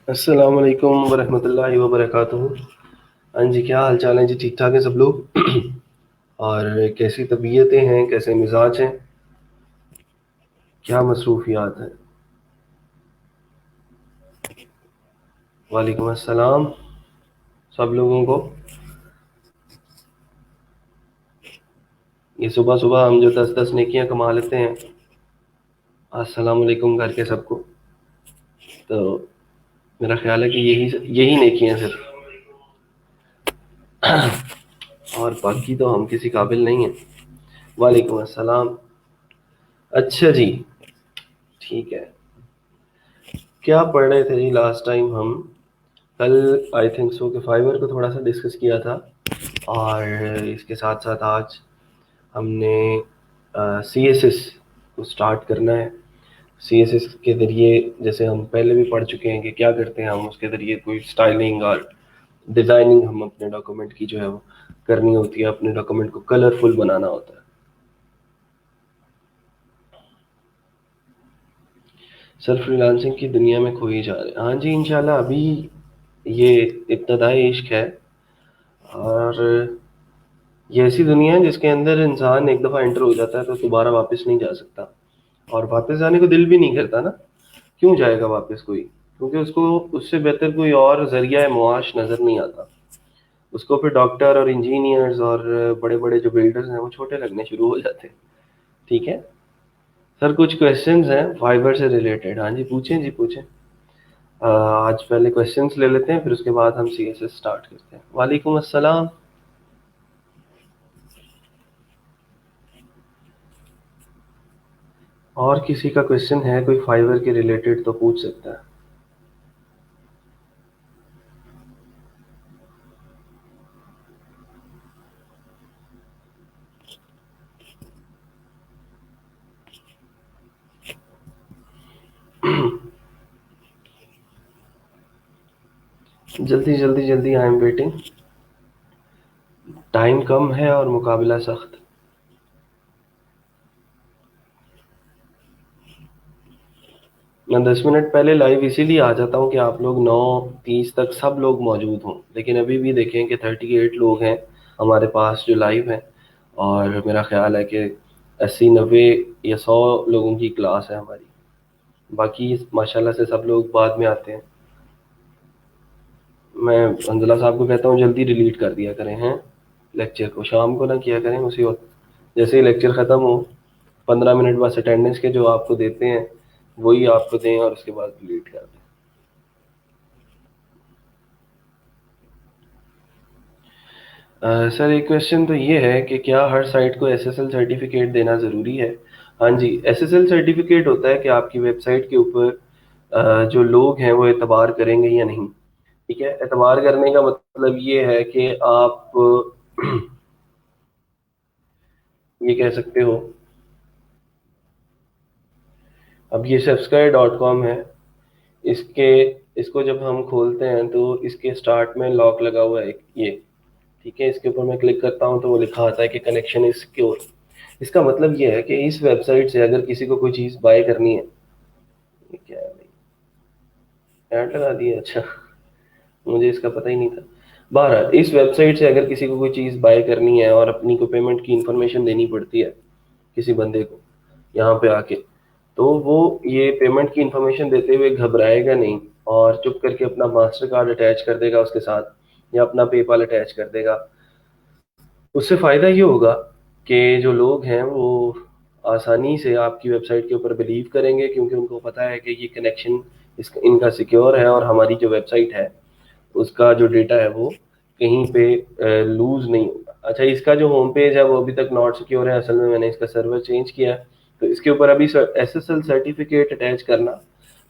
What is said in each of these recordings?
अस्सलाम वालेकुम वरहमतुल्लाहि वबरकातुहू। हाँ जी, क्या हाल चाल है जी? ठीक ठाक है सब लोग? और कैसी तबीयतें हैं, कैसे मिजाज हैं, क्या मसरूफियात हैं? वालेकुम अस्सलाम सब लोगों को। ये सुबह सुबह हम जो 10-10 नेकियां कमा लेते हैं, अस्सलाम वालेकुम करके सबको, तो मेरा ख्याल है कि यही यही नेकियां सिर्फ, और बाकी तो हम किसी काबिल नहीं हैं। वालेकुम अस्सलाम। अच्छा जी, ठीक है। क्या पढ़ रहे थे जी लास्ट टाइम हम? कल आई थिंक सो कि फाइवर को थोड़ा सा डिस्कस किया था, और इसके साथ साथ आज हमने सी एस एस को स्टार्ट करना है। सी एस एस के ज़रिए, जैसे हम पहले भी पढ़ चुके हैं कि क्या करते हैं हम, उसके ज़रिए कोई स्टाइलिंग और डिज़ाइनिंग हम अपने डॉक्यूमेंट की जो है वो करनी होती है, अपने डॉक्यूमेंट को कलरफुल बनाना होता है। सर फ्रीलांसिंग की दुनिया में खो ही जा रहे हैं। हाँ जी, इंशाल्लाह अभी ये इब्तदाई इश्क है, और ये ऐसी दुनिया है जिसके अंदर इंसान एक दफ़ा एंटर हो जाता है तो दोबारा वापस नहीं जा सकता, और वापस जाने को दिल भी नहीं करता ना। क्यों जाएगा वापस कोई? क्योंकि उसको उससे बेहतर कोई और ज़रिया मुआश नज़र नहीं आता। उसको फिर डॉक्टर और इंजीनियर्स और बड़े बड़े जो बिल्डर्स हैं वो छोटे लगने शुरू हो जाते हैं। ठीक है सर, कुछ क्वेश्चंस हैं फाइबर से रिलेटेड। हाँ जी, पूछें जी पूछें। आज पहले क्वेश्चंस ले लेते हैं, फिर उसके बाद हम सी एस एस स्टार्ट करते हैं। वालेकुम अस्सलाम। और किसी का क्वेश्चन है कोई फाइवर के रिलेटेड तो पूछ सकता है। जल्दी जल्दी जल्दी, आई एम वेटिंग। टाइम कम है और मुकाबला सख्त। मैं 10 मिनट पहले लाइव इसीलिए आ जाता हूँ कि आप लोग 9:30 तक सब लोग मौजूद हों, लेकिन अभी भी देखें कि 38 लोग हैं हमारे पास जो लाइव हैं, और मेरा ख्याल है कि 80-90 या 100 लोगों की क्लास है हमारी। बाकी माशाल्लाह से सब लोग बाद में आते हैं। मैं अंजला साहब को कहता हूँ जल्दी डिलीट कर दिया करें हैं लेक्चर को, शाम को ना किया करें उसी वक्त, जैसे ही लेक्चर ख़त्म हो 15 मिनट बस अटेंडेंस के जो आपको देते हैं वही आपको दें, और उसके बाद डिलीट कर दें। सर एक क्वेश्चन तो ये है कि क्या हर साइट को एसएसएल सर्टिफिकेट देना ज़रूरी है? हाँ जी, एसएसएल सर्टिफिकेट होता है कि आपकी वेबसाइट के ऊपर जो लोग हैं वो एतबार करेंगे या नहीं। ठीक है, एतबार करने का मतलब ये है कि आप ये कह सकते हो, अब ये सब्सक्राइब.com है, इसके इसको जब हम खोलते हैं तो इसके स्टार्ट में लॉक लगा हुआ है ये। ठीक है, इसके ऊपर मैं क्लिक करता हूँ तो वो लिखा आता है कि कनेक्शन इज सिक्योर। इसका मतलब ये है कि इस वेबसाइट से अगर किसी को कोई चीज़ बाय करनी है, ये क्या है भाई, ऐड लगा दिया, अच्छा मुझे इसका पता ही नहीं था। बहरहाल इस वेबसाइट से अगर किसी को कोई चीज़ बाय करनी है और अपनी को पेमेंट की इंफॉर्मेशन देनी पड़ती है किसी बंदे को यहाँ पे आके, तो वो ये पेमेंट की इंफॉर्मेशन देते हुए घबराएगा नहीं, और चुप करके अपना मास्टर कार्ड अटैच कर देगा उसके साथ, या अपना पेपाल अटैच कर देगा। उससे फ़ायदा ये होगा कि जो लोग हैं वो आसानी से आपकी वेबसाइट के ऊपर बिलीव करेंगे, क्योंकि उनको पता है कि ये कनेक्शन इनका सिक्योर है, और हमारी जो वेबसाइट है उसका जो डेटा है वो कहीं पे लूज़ नहीं होगा। अच्छा, इसका जो होम पेज है वो अभी तक नॉट सिक्योर है, असल में मैंने इसका सर्वर चेंज किया है, तो इसके ऊपर अभी एसएसएल सर्टिफिकेट अटैच करना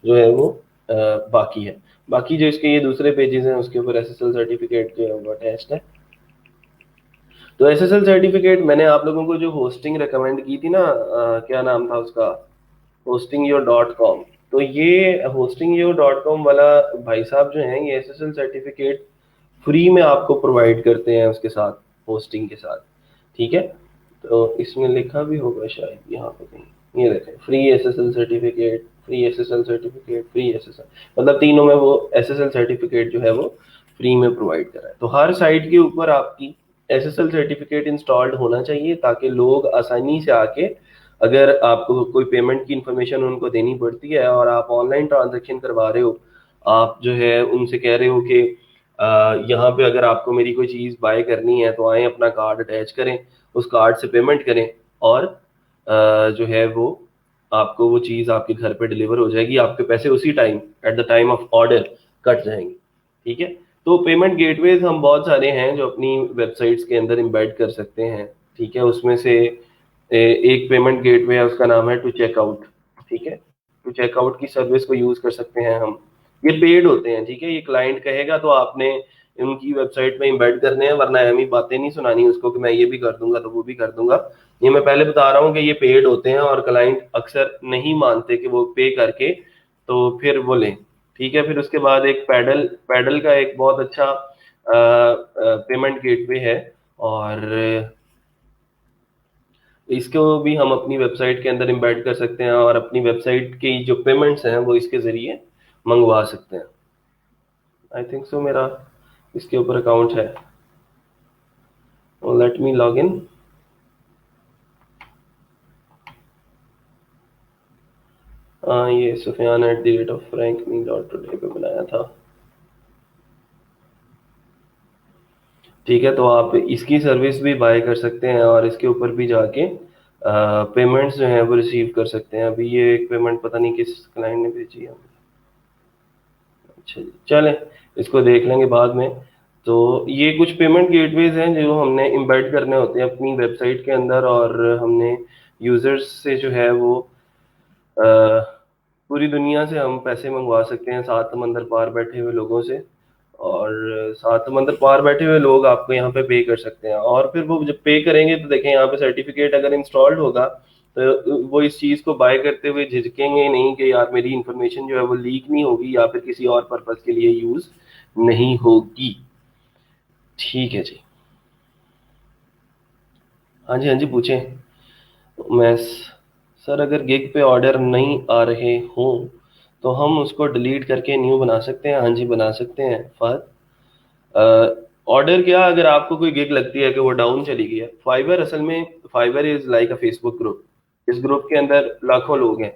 जो है वो बाकी है। बाकी जो इसके ये दूसरे पेजेस हैं उसके ऊपर एसएसएल सर्टिफिकेट जो है वो अटैच्ड है। तो एसएसएल सर्टिफिकेट मैंने आप लोगों को जो होस्टिंग रेकमेंड की थी ना, क्या नाम था उसका, hostingyo.com। तो ये hostingyo.com वाला भाई साहब जो हैं ये एसएसएल सर्टिफिकेट फ्री में आपको प्रोवाइड करते हैं उसके साथ, होस्टिंग के साथ। ठीक है, तो इसमें लिखा भी होगा शायद यहाँ पे कहीं, ये देखें free SSL certificate free SSL certificate, free SSL, मतलब तीनों में वो SSL सर्टिफिकेट जो है वो फ्री में प्रोवाइड कर रहा है। तो हर साइट के ऊपर आपकी SSL सर्टिफिकेट इंस्टॉल्ड होना चाहिए ताकि लोग आसानी से आके, अगर आपको कोई पेमेंट की इंफॉर्मेशन उनको देनी पड़ती है और आप ऑनलाइन ट्रांजेक्शन करवा रहे हो, आप जो है उनसे कह रहे हो कि यहाँ पे अगर आपको मेरी कोई चीज़ बाय करनी है तो आए अपना कार्ड अटैच करें, उस कार्ड से पेमेंट करें और जो है वो आपको वो चीज़ आपके घर पे डिलीवर हो जाएगी, आपके पैसे उसी time at the time of order cut जाएंगे। ठीक है, तो पेमेंट गेटवेज हम बहुत सारे हैं जो अपनी वेबसाइट्स के अंदर एम्बेड कर सकते हैं। ठीक है, उसमें से एक पेमेंट गेटवे है, उसका नाम है टू चेकआउट। ठीक है, टू चेकआउट की सर्विस को यूज कर सकते हैं हम। ये पेड होते हैं, ठीक है, ये क्लाइंट कहेगा तो आपने उनकी वेबसाइट में एम्बेड करने हैं, वरना हमें बातें नहीं सुनानी उसको कि मैं ये भी कर दूंगा तो वो भी कर दूंगा। ये मैं पहले बता रहा हूँ कि ये पेड होते हैं और क्लाइंट अक्सर नहीं मानते कि वो पे करके तो फिर वो लें। ठीक है, फिर उसके बाद एक पैडल, पैडल का एक बहुत अच्छा पेमेंट गेटवे है, और इसको भी हम अपनी वेबसाइट के अंदर एम्बेड कर सकते हैं और अपनी वेबसाइट की जो पेमेंट्स हैं वो इसके ज़रिए मंगवा सकते हैं। आई थिंक सो मेरा इसके ऊपर अकाउंट है, लेट मी लॉग इन। ये sufyan@frankme.today पे बनाया था। ठीक है, तो आप इसकी सर्विस भी बाय कर सकते हैं और इसके ऊपर भी जाके पेमेंट्स जो हैं वो रिसीव कर सकते हैं। अभी ये एक पेमेंट पता नहीं किस क्लाइंट ने भेजी है। अच्छा जी, चलें इसको देख लेंगे बाद में। तो ये कुछ पेमेंट गेटवेज हैं जो हमने एम्बेड करने होते हैं अपनी वेबसाइट के अंदर, और हमने यूज़र्स से जो है वो अ, पूरी दुनिया से हम पैसे मंगवा सकते हैं, सात समंदर पार बैठे हुए लोगों से। और सात समंदर पार बैठे हुए लोग आपको यहाँ पे पे कर सकते हैं, और फिर वो जब पे करेंगे तो देखें यहाँ पे सर्टिफिकेट अगर इंस्टॉल्ड होगा तो वो इस चीज़ को बाय करते हुए झिझकेंगे नहीं कि यार मेरी इंफॉर्मेशन जो है वो लीक नहीं होगी या फिर किसी और पर्पज़ के लिए यूज़ नहीं होगी। ठीक है जी। हाँ जी, हाँ जी, पूछें। मैं सर अगर गिग पे ऑर्डर नहीं आ रहे हों तो हम उसको डिलीट करके न्यू बना सकते हैं। हाँ जी, बना सकते हैं फहद। ऑर्डर क्या, अगर आपको कोई गिग लगती है कि वो डाउन चली गई है, फाइवर असल में, Fiverr is like a Facebook group. इस ग्रुप के अंदर लाखों लोग हैं।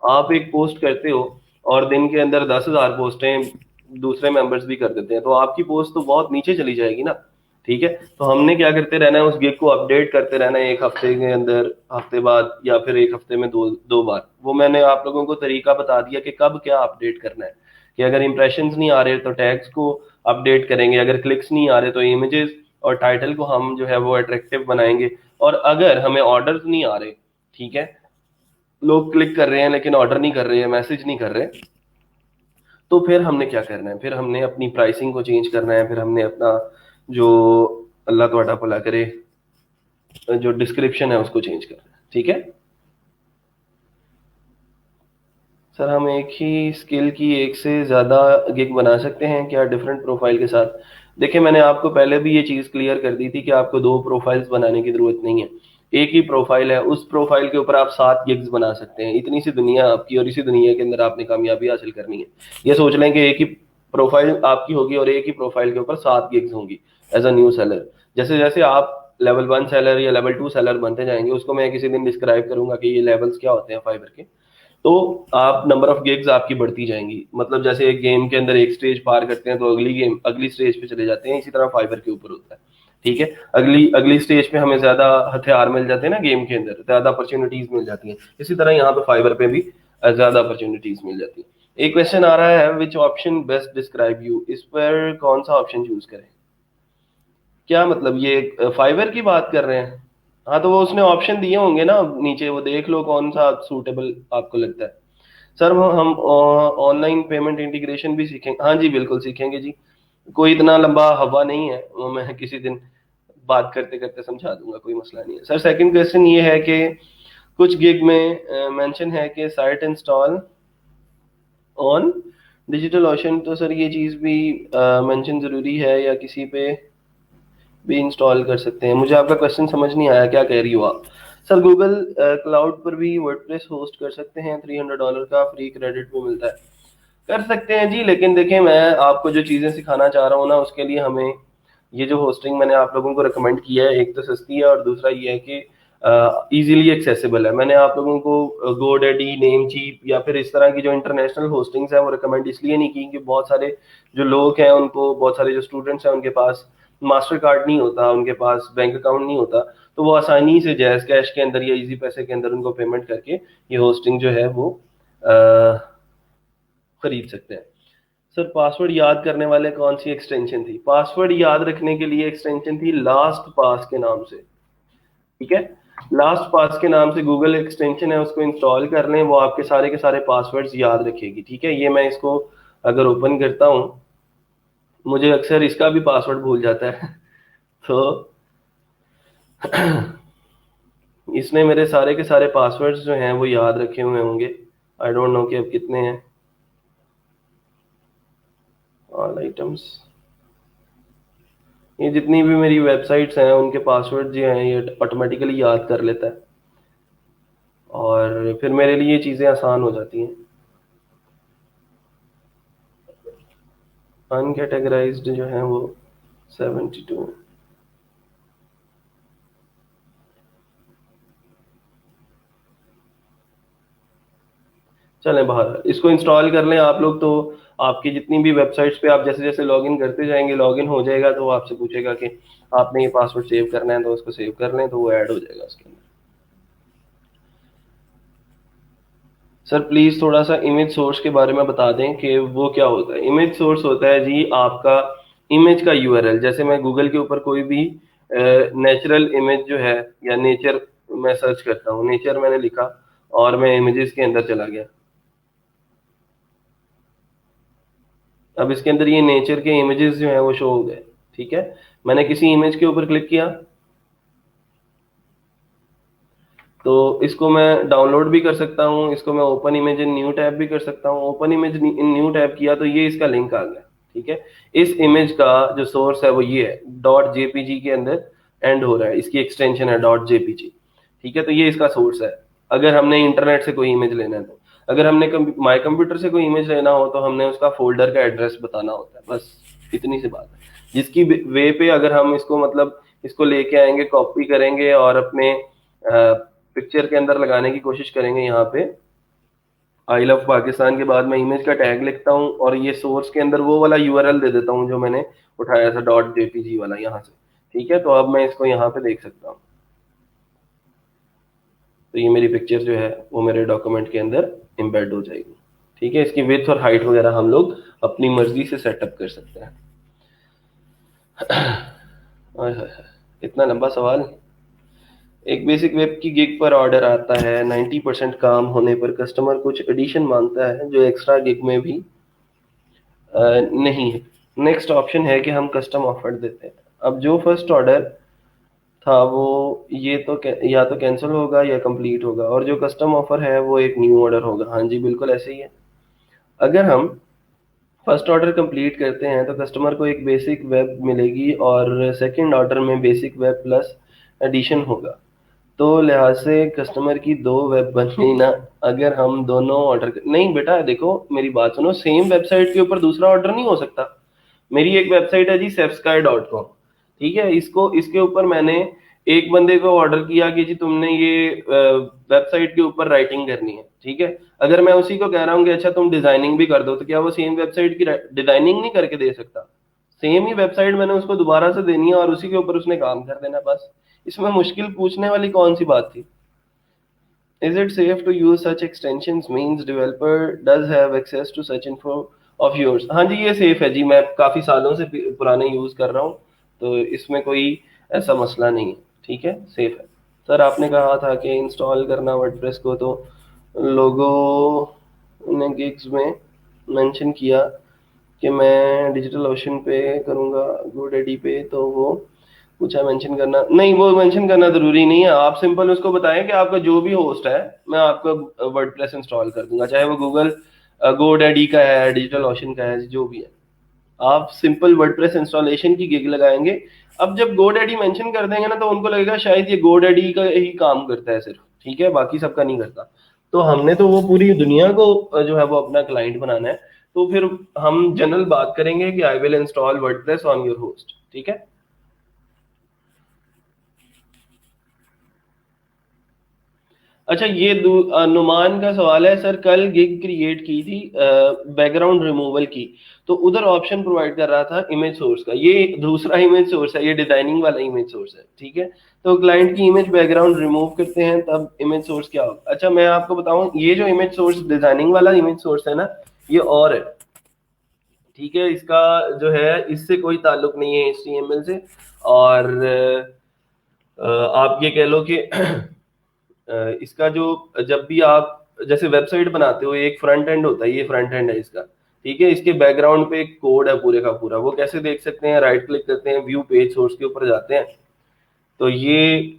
आप एक पोस्ट करते हो और दिन के अंदर 10,000 पोस्टें दूसरे मेंबर्स भी कर देते हैं, तो आपकी पोस्ट तो बहुत नीचे चली जाएगी ना। ठीक है, तो हमने क्या करते रहना है, उस गिग को अपडेट करते रहना है, एक हफ्ते के अंदर, हफ्ते बाद, या फिर एक हफ्ते में दो दो बार। वो मैंने आप लोगों को तरीका बता दिया कि कब क्या अपडेट करना है। कि अगर इंप्रेशंस नहीं आ रहे तो टैग्स को अपडेट करेंगे, अगर क्लिक्स नहीं आ रहे तो इमेजेस और टाइटल को हम जो है वो अट्रैक्टिव बनाएंगे। और अगर हमें ऑर्डर्स नहीं आ रहे, ठीक है, लोग क्लिक कर रहे हैं लेकिन ऑर्डर नहीं कर रहे हैं, मैसेज नहीं कर रहे, तो फिर हमने क्या करना है, फिर हमने अपनी प्राइसिंग को चेंज करना है, फिर हमने अपना जो, अल्लाह ਤੁਹਾਡਾ भला करे, जो डिस्क्रिप्शन है उसको चेंज करना है। ठीक है सर, हम एक ही स्किल की एक से ज़्यादा गिग बना सकते हैं क्या डिफरेंट प्रोफाइल के साथ? देखिए, मैंने आपको पहले भी ये चीज़ क्लियर कर दी थी कि आपको दो प्रोफाइल्स बनाने की ज़रूरत नहीं है। एक ही प्रोफाइल है, उस प्रोफाइल के ऊपर आप 7 गिग्स बना सकते हैं। इतनी सी दुनिया आपकी, और इसी दुनिया के अंदर आपने कामयाबी हासिल करनी है। ये सोच लें कि एक ही प्रोफाइल आपकी होगी और एक ही प्रोफाइल के ऊपर 7 गिग्स होंगी एज अ न्यू सेलर। जैसे जैसे आप लेवल 1 सेलर या लेवल 2 सेलर बनते जाएंगे, उसको मैं किसी दिन डिस्क्राइब करूंगा कि ये लेवल्स क्या होते हैं फाइबर के। तो आप नंबर ऑफ गिग्स आपकी बढ़ती जाएंगी, मतलब जैसे एक गेम के अंदर एक स्टेज पार करते हैं तो अगली गेम, अगली स्टेज पे चले जाते हैं, इसी तरह फाइबर के ऊपर होता है। ठीक है, अगली अगली स्टेज पे हमें ज्यादा हथियार मिल जाते हैं ना, गेम के अंदर ज्यादा अपॉर्चुनिटीज मिल जाती हैं, इसी तरह यहाँ पे फाइबर पे भी ज्यादा अपॉर्चुनिटीज मिल जाती हैं। एक क्वेश्चन आ रहा है, which option best describe you, इस पर कौन सा ऑप्शन चूज करें? क्या मतलब, ये फाइबर की बात कर रहे हैं? हाँ, तो वो उसने ऑप्शन दिए होंगे ना नीचे, वो देख लो कौन सा सूटेबल आपको लगता है। सर वो हम ऑनलाइन पेमेंट इंटीग्रेशन भी सीखेंगे। हाँ जी, बिल्कुल सीखेंगे जी। कोई इतना लंबा हवा नहीं है, वो मैं किसी दिन बात करते करते समझा दूंगा, कोई मसला नहीं है। सर सेकंड क्वेश्चन ये है कि कुछ गिग में मेंशन है कि site install on digital ocean, तो सर ये चीज़ भी मेंशन ज़रूरी है या किसी पे भी इंस्टॉल कर सकते हैं? मुझे आपका क्वेश्चन समझ नहीं आया, क्या कह रही हो आप? सर गूगल क्लाउड पर भी वर्डप्रेस होस्ट कर सकते हैं, $300 का फ्री क्रेडिट भी मिलता है। कर सकते हैं जी, लेकिन देखिए मैं आपको जो चीज़ें सिखाना चाह रहा हूँ ना, उसके लिए हमें ये जो होस्टिंग मैंने आप लोगों को रिकमेंड किया है, एक तो सस्ती है और दूसरा ये है कि इजीली एक्सेसिबल है। मैंने आप लोगों को गोडैडी, नेमचीप या फिर इस तरह की जो इंटरनेशनल होस्टिंग्स हैं वो रिकमेंड इसलिए नहीं की कि बहुत सारे जो लोग हैं उनको, बहुत सारे जो स्टूडेंट्स हैं उनके पास मास्टर कार्ड नहीं होता, उनके पास बैंक अकाउंट नहीं होता, तो वो आसानी से जैज़ कैश के अंदर या इजी पैसे के अंदर उनको पेमेंट करके ये होस्टिंग जो है वो खरीद सकते हैं। सर पासवर्ड याद करने वाले कौन सी एक्सटेंशन थी? पासवर्ड याद रखने के लिए एक्सटेंशन थी लास्ट पास के नाम से, ठीक है। लास्ट पास के नाम से गूगल एक्सटेंशन है, उसको इंस्टॉल कर लें, वो आपके सारे के सारे पासवर्ड्स याद रखेगी, ठीक है। ये मैं इसको अगर ओपन करता हूँ, मुझे अक्सर इसका भी पासवर्ड भूल जाता है तो इसने मेरे सारे के सारे पासवर्ड्स जो हैं वो याद रखे हुए होंगे। आई डोंट नो कि अब कितने हैं। ऑल आइटम्स, ये जितनी भी मेरी वेबसाइट्स हैं उनके पासवर्ड जो हैं ये ऑटोमेटिकली याद कर लेता है और फिर मेरे लिए ये चीज़ें आसान हो जाती हैं। अनकैटेगराइज्ड जो है वो 72। चलें बाहर, इसको इंस्टॉल कर लें आप लोग, तो आपकी जितनी भी वेबसाइट्स पे आप जैसे जैसे लॉगिन करते जाएंगे, लॉगिन हो जाएगा तो वो आपसे पूछेगा कि आपने ये पासवर्ड सेव करना है, तो उसको सेव कर लें तो वो ऐड हो जाएगा उसके अंदर। सर प्लीज थोड़ा सा इमेज सोर्स के बारे में बता दें कि वो क्या होता है। इमेज सोर्स होता है जी आपका इमेज का यूआरएल। जैसे मैं गूगल के ऊपर कोई भी नेचुरल इमेज जो है या नेचर मैं सर्च करता हूँ, नेचर मैंने लिखा और मैं इमेजेस के अंदर चला गया, अब इसके अंदर ये नेचर के इमेजेस जो हैं वो शो हो गए, ठीक है। मैंने किसी इमेज के ऊपर क्लिक किया तो इसको मैं डाउनलोड भी कर सकता हूँ, इसको मैं open image in new tab भी कर सकता हूँ। Open image in new tab किया तो ये इसका लिंक आ गया, ठीक है। इस इमेज का जो सोर्स है वो ये है, डॉट जेपीजी के अंदर एंड हो रहा है, इसकी एक्सटेंशन है डॉट जेपीजी, ठीक है। तो ये इसका सोर्स है। अगर हमने इंटरनेट से कोई इमेज लेना है तो, अगर हमने माई कंप्यूटर से कोई इमेज लेना हो तो हमने उसका फोल्डर का एड्रेस बताना होता है, बस इतनी सी बात है। जिसकी वे पे अगर हम इसको मतलब इसको लेके आएंगे, कॉपी करेंगे और अपने पिक्चर के अंदर लगाने की कोशिश करेंगे, यहाँ पे आई लव पाकिस्तान के बाद मैं इमेज का टैग लिखता हूँ और ये सोर्स के अंदर वो वाला यूआरएल दे देता हूँ जो मैंने उठाया था, डॉट जेपीजी वाला यहाँ से, ठीक है। तो अब मैं इसको यहाँ पे देख सकता हूँ, तो ये मेरी पिक्चर जो है वो मेरे डॉक्यूमेंट के अंदर एम्बेड हो जाएगी, ठीक है। इसकी विड्थ और हाइट वगैरह हम लोग अपनी मर्जी से सेटअप कर सकते हैं। इतना लंबा सवाल। एक बेसिक वेब की गिग पर ऑर्डर आता है, 90% काम होने पर कस्टमर कुछ एडिशन मांगता है जो एक्स्ट्रा गिग में भी नहीं है। नेक्स्ट ऑप्शन है कि हम कस्टम ऑफर देते हैं। अब जो फर्स्ट ऑर्डर था वो ये तो या तो कैंसिल होगा या कंप्लीट होगा, और जो कस्टम ऑफर है वो एक न्यू ऑर्डर होगा। हाँ जी बिल्कुल ऐसे ही है। अगर हम फर्स्ट ऑर्डर कंप्लीट करते हैं तो कस्टमर को एक बेसिक वेब मिलेगी और सेकंड ऑर्डर में बेसिक वेब प्लस एडिशन होगा, तो लिहाज से कस्टमर की दो वेब बन गई ना। अगर हम दोनों ऑर्डर नहीं बेटा देखो मेरी बात सुनो, सेम वेबसाइट के ऊपर दूसरा ऑर्डर नहीं हो सकता। मेरी एक वेबसाइट है जी safsky.com, ठीक है। इसको इसके ऊपर मैंने एक बंदे को ऑर्डर किया कि जी तुमने ये वेबसाइट के ऊपर राइटिंग करनी है, ठीक है। अगर मैं उसी को कह रहा हूँ कि अच्छा तुम डिजाइनिंग भी कर दो, तो क्या वो सेम वेबसाइट की डिजाइनिंग नहीं करके दे सकता? सेम ही वेबसाइट मैंने उसको दोबारा से देनी है और उसी के ऊपर उसने काम कर देना, बस। इसमें मुश्किल पूछने वाली कौन सी बात थी? Is it safe to use such extensions? Means developer does have access to such info of yours. हाँ जी ये सेफ है जी, मैं काफी सालों से पुराने यूज कर रहा हूँ, तो इसमें कोई ऐसा मसला नहीं है, ठीक है, सेफ है। सर आपने कहा था कि इंस्टॉल करना वर्डप्रेस को, तो लोगो ने गिग्स में मेंशन किया कि मैं डिजिटल ओशन पे करूँगा GoDaddy पे, तो वो पूछा मेंशन करना नहीं, वो मेंशन करना जरूरी नहीं है। आप सिंपल उसको बताएं कि आपका जो भी होस्ट है मैं आपको वर्डप्रेस इंस्टॉल कर दूंगा, चाहे वो गूगल GoDaddy का है, डिजिटल ओशन का है, जो भी है। आप सिंपल वर्डप्रेस इंस्टॉलेशन की गिग लगाएंगे। अब जब गोडैडी मेंशन कर देंगे ना तो उनको लगेगा शायद ये गोडैडी का ही काम करता है सिर्फ, ठीक है, बाकी सबका नहीं करता। तो हमने तो वो पूरी दुनिया को जो है वो अपना क्लाइंट बनाना है। तो फिर हम जनरल बात करेंगे कि I will install WordPress on your host, ठीक है। अच्छा, ये नुमान का सवाल है, सर कल गिग क्रिएट की थी बैकग्राउंड रिमूवल की, तो उधर ऑप्शन प्रोवाइड कर रहा था इमेज सोर्स का, ये दूसरा इमेज सोर्स है, ये डिजाइनिंग वाला इमेज सोर्स है, ठीक है। तो क्लाइंट की इमेज बैकग्राउंड रिमूव करते हैं तब इमेज सोर्स क्या होगा। अच्छा, मैं आपको बताऊं, ये जो इमेज सोर्स डिजाइनिंग वाला इमेज सोर्स है ना, ये और है, ठीक है, इसका जो है इससे कोई ताल्लुक नहीं है HTML से। और आप ये कह लो कि इसका जो, जब भी आप जैसे वेबसाइट बनाते हो, एक फ्रंट एंड होता है, ये फ्रंट एंड है इसका, ठीक है। इसके बैकग्राउंड पे एक कोड है पूरे का पूरा, वो कैसे देख सकते हैं, राइट क्लिक करते हैं, व्यू पेज सोर्स के ऊपर जाते हैं, तो ये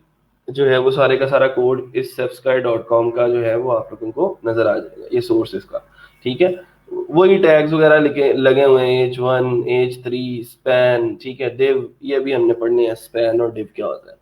जो है वो सारे का सारा कोड इस subsky.com का जो है वो आप लोगों को नजर आ जाएगा, ये सोर्स इसका, ठीक है। वही टैग्स वगैरह लिखे लगे हुए हैं, H1 H3 स्पैन, ठीक है, div, ये भी हमने पढ़ने हैं स्पैन और div क्या होता है।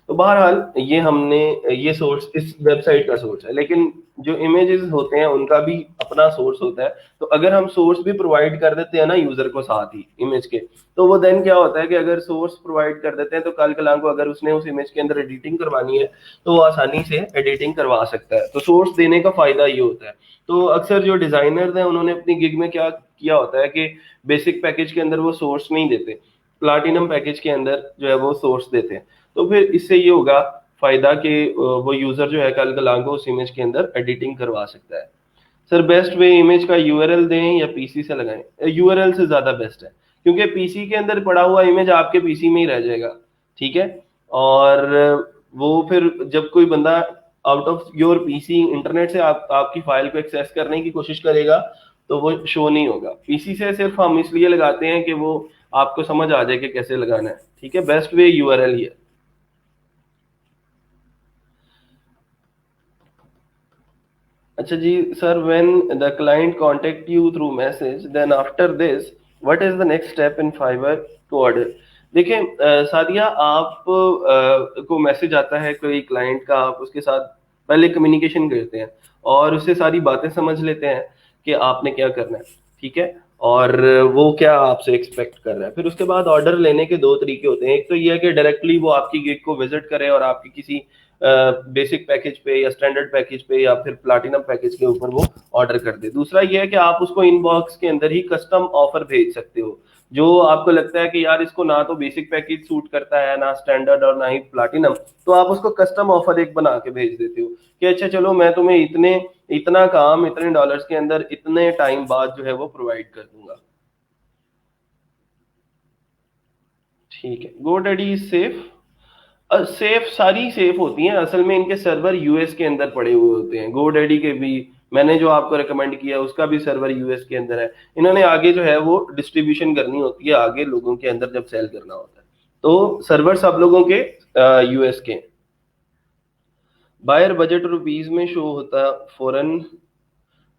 तो बहरहाल ये हमने, ये सोर्स इस वेबसाइट का सोर्स है, लेकिन जो इमेजेस होते हैं उनका भी अपना सोर्स होता है। तो अगर हम सोर्स भी प्रोवाइड कर देते हैं ना यूजर को साथ ही इमेज के, तो वो देन क्या होता है कि अगर सोर्स प्रोवाइड कर देते हैं तो कल कलाम को अगर उसने उस इमेज के अंदर एडिटिंग करवानी है तो वो आसानी से एडिटिंग करवा सकता है। तो सोर्स देने का फायदा ये होता है। तो अक्सर जो डिजाइनर्स हैं उन्होंने अपनी गिग में क्या किया होता है कि बेसिक पैकेज के अंदर वो सोर्स नहीं देते, प्लाटिनम पैकेज के अंदर जो है वो सोर्स देते हैं। तो फिर इससे ये होगा फायदा कि वो यूजर जो है कल कलाम को उस इमेज के अंदर एडिटिंग करवा सकता है। सर बेस्ट वे इमेज का यूआरएल दें या पीसी से लगाएं, यूआरएल से ज्यादा बेस्ट है, क्योंकि पीसी के अंदर पड़ा हुआ इमेज आपके पीसी में ही रह जाएगा, ठीक है। और वो फिर जब कोई बंदा out of your PC internet से आपकी फाइल को एक्सेस करने की कोशिश करेगा तो वो शो नहीं होगा। पीसी से सिर्फ हम इसलिए लगाते हैं कि वो आपको समझ आ जाए कि कैसे लगाना है, ठीक है। बेस्ट वे यूआरएल ही है। अच्छा जी sir, when the client contact you through message then after this what is the next step in Fiverr to order. देखिए सादिया, आप को मैसेज आता है कोई क्लाइंट का, आप उसके साथ पहले कम्युनिकेशन करते हैं और उससे सारी बातें समझ लेते हैं कि आपने क्या करना है, ठीक है, और वो क्या आपसे एक्सपेक्ट कर रहा है। फिर उसके बाद ऑर्डर लेने के दो तरीके होते हैं, एक तो ये है कि डायरेक्टली वो आपकी गिग को विजिट करे और आपकी किसी बेसिक पैकेज पे या स्टैंडर्ड पैकेज पे या फिर प्लाटिनम पैकेज के ऊपर वो ऑर्डर कर दे। दूसरा ये है कि आप उसको इनबॉक्स के अंदर ही कस्टम ऑफर भेज सकते हो, जो आपको लगता है कि यार इसको ना तो बेसिक पैकेज सूट करता है, ना स्टैंडर्ड और ना ही प्लाटिनम, तो आप उसको कस्टम ऑफर एक बना के भेज देते हो कि अच्छा चलो मैं तुम्हें इतना काम इतने डॉलर्स के अंदर इतने टाइम बाद जो है वो प्रोवाइड कर दूंगा। ठीक है, GoDaddy सेफ, सेफ सारी सेफ होती हैं, असल में इनके सर्वर यूएस के अंदर पड़े हुए होते हैं। GoDaddy के भी मैंने जो आपको रिकमेंड किया उसका भी सर्वर यूएस के अंदर है। इन्होंने आगे जो है वो डिस्ट्रीब्यूशन करनी होती है आगे लोगों के अंदर जब सेल करना होता है, तो सर्वर सब लोगों के यूएस के। बायर बजट रुपीज में शो होता, फॉरेन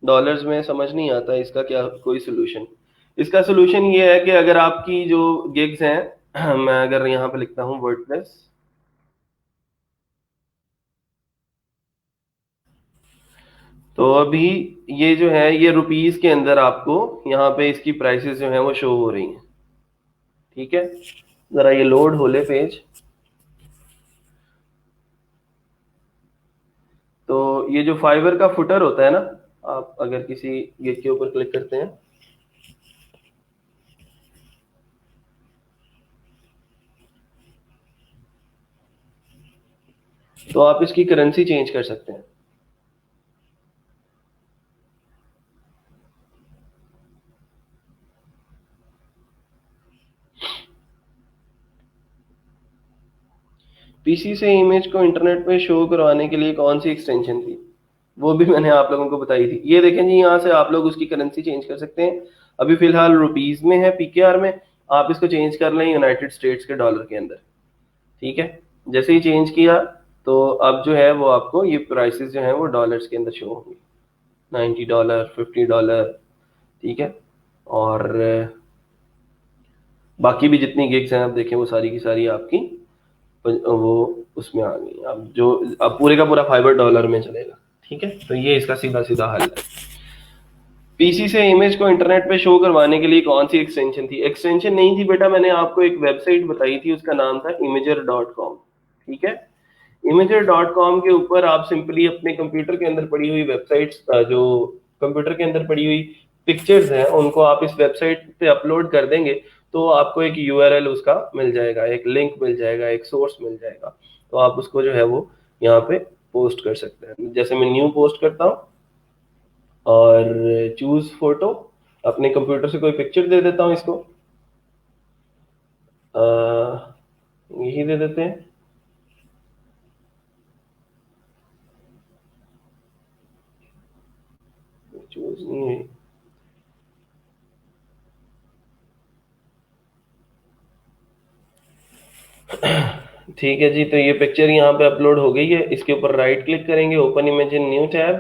डॉलर्स में समझ नहीं आता, इसका क्या कोई सोल्यूशन। इसका सोल्यूशन ये है कि अगर आपकी जो गिग्स हैं मैं अगर यहाँ पे लिखता हूँ वर्डप्रेस, तो अभी ये जो है ये रुपीस के अंदर आपको यहाँ पे इसकी प्राइसेस जो है वो शो हो रही हैं, ठीक है। जरा ये लोड हो ले पेज, तो ये जो फाइवर का फुटर होता है ना, आप अगर किसी गिग के ऊपर क्लिक करते हैं तो आप इसकी करेंसी चेंज कर सकते हैं। पीसी से इमेज को इंटरनेट पे शो करवाने के लिए कौन सी एक्सटेंशन थी, वो भी मैंने आप लोगों को बताई थी। ये देखें जी, यहाँ से आप लोग उसकी करेंसी चेंज कर सकते हैं। अभी फिलहाल रुपीज में है पीकेआर में, आप इसको चेंज कर लें यूनाइटेड स्टेट्स के डॉलर के अंदर, ठीक है। जैसे ही चेंज किया तो अब जो है वो आपको ये प्राइसेस जो है वो डॉलर्स के अंदर शो होंगी, $90, $50, ठीक है। और बाकी भी जितनी गिग्स हैं आप देखें वो सारी की सारी आपकी वो उसमें आ गई। अब पूरे का पूरा फाइबर डॉलर में चलेगा। ठीक है, तो ये इसका सीधा सीधा हल है। पीसी से इमेज को इंटरनेट पे शो करवाने के लिए कौन सी एक्सटेंशन थी? एक्सटेंशन नहीं थी बेटा, मैंने आपको एक वेबसाइट बताई थी, उसका नाम था imager.com। ठीक है, imager.com के ऊपर आप सिंपली अपने कंप्यूटर के अंदर पड़ी हुई वेबसाइट्स, जो कंप्यूटर के अंदर पड़ी हुई पिक्चर्स हैं उनको आप इस वेबसाइट पे अपलोड कर देंगे तो आपको एक यूआरएल उसका मिल जाएगा, एक लिंक मिल जाएगा, एक सोर्स मिल जाएगा। तो आप उसको जो है वो यहाँ पे पोस्ट कर सकते हैं। जैसे मैं न्यू पोस्ट करता हूँ और चूज फोटो, अपने कंप्यूटर से कोई पिक्चर दे देता हूँ इसको, यही दे देते हैं। चूज नहीं हुई। ठीक है जी, तो ये पिक्चर यहाँ पे अपलोड हो गई है। इसके ऊपर राइट क्लिक करेंगे, open image in new tab,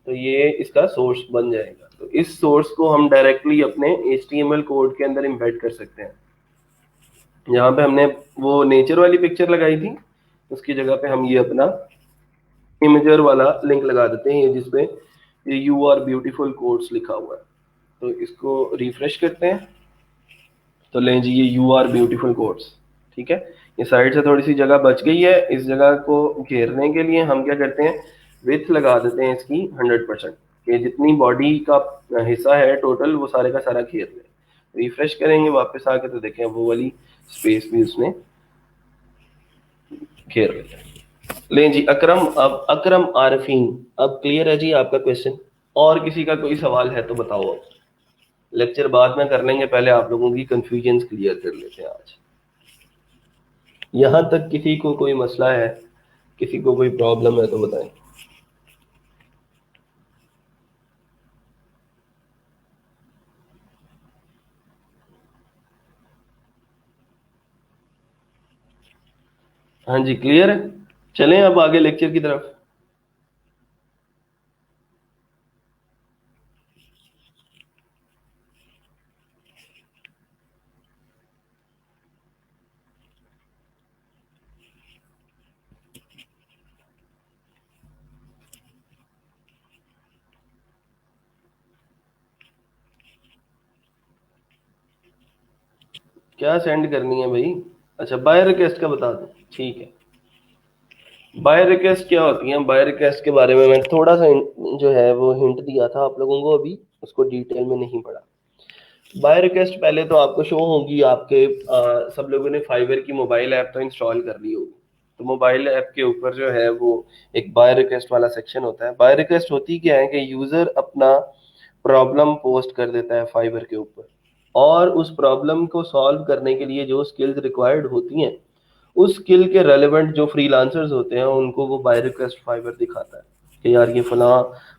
तो ये इसका सोर्स बन जाएगा। तो इस सोर्स को हम डायरेक्टली अपने HTML कोड के अंदर इम्बेड कर सकते हैं। यहाँ पे हमने वो नेचर वाली पिक्चर लगाई थी, उसकी जगह पे हम ये अपना इमेजर वाला लिंक लगा देते हैं, जिसपे ये यू आर ब्यूटीफुल कोड्स लिखा हुआ है। तो इसको रिफ्रेश करते हैं, तो लें जी ये यू आर ब्यूटीफुल कोड्स। ठीक है, ये साइड से थोड़ी सी जगह बच गई है, इस जगह को घेरने के लिए हम क्या करते हैं, विड्थ लगा देते हैं इसकी 100%, कि जितनी बॉडी का हिस्सा है टोटल वो सारे का सारा घेर ले। रिफ्रेश करेंगे वापस आके तो देखें वो वाली स्पेस भी उसने घेर लिया। लें जी अकरम, अब अकरम आरफीन, अब क्लियर है जी आपका क्वेश्चन? और किसी का कोई सवाल है तो बताओ। अब लेक्चर बाद में कर लेंगे, पहले आप लोगों की कंफ्यूजन क्लियर कर लेते हैं आज। यहाँ तक किसी को कोई मसला है, किसी को कोई प्रॉब्लम है तो बताएं। हाँ जी क्लियर है, चलें अब आगे लेक्चर की तरफ। क्या सेंड करनी है भाई? अच्छा बाय रिक्वेस्ट का बता दो, ठीक है। बाय रिक्वेस्ट क्या होती है? बाय रिक्वेस्ट के बारे में मैंने थोड़ा सा जो है वो हिंट दिया था आप लोगों को, अभी उसको डिटेल में नहीं पढ़ा। बाय रिक्वेस्ट पहले तो आपको शो होगी आपके सब लोगों ने फाइबर की मोबाइल ऐप तो इंस्टॉल कर ली होगी। तो मोबाइल ऐप के ऊपर जो है वो एक बाय रिक्वेस्ट वाला सेक्शन होता है। बाय रिक्वेस्ट होती क्या है कि यूजर अपना प्रॉब्लम पोस्ट कर देता है फाइबर के ऊपर, और उस प्रॉब्लम को सॉल्व करने के लिए जो स्किल्स रिक्वायर्ड होती हैं उस स्किल के रेलेवेंट जो फ्रीलांसर्स होते हैं उनको वो बाय रिक्वेस्ट फाइबर दिखाता है कि यार ये फला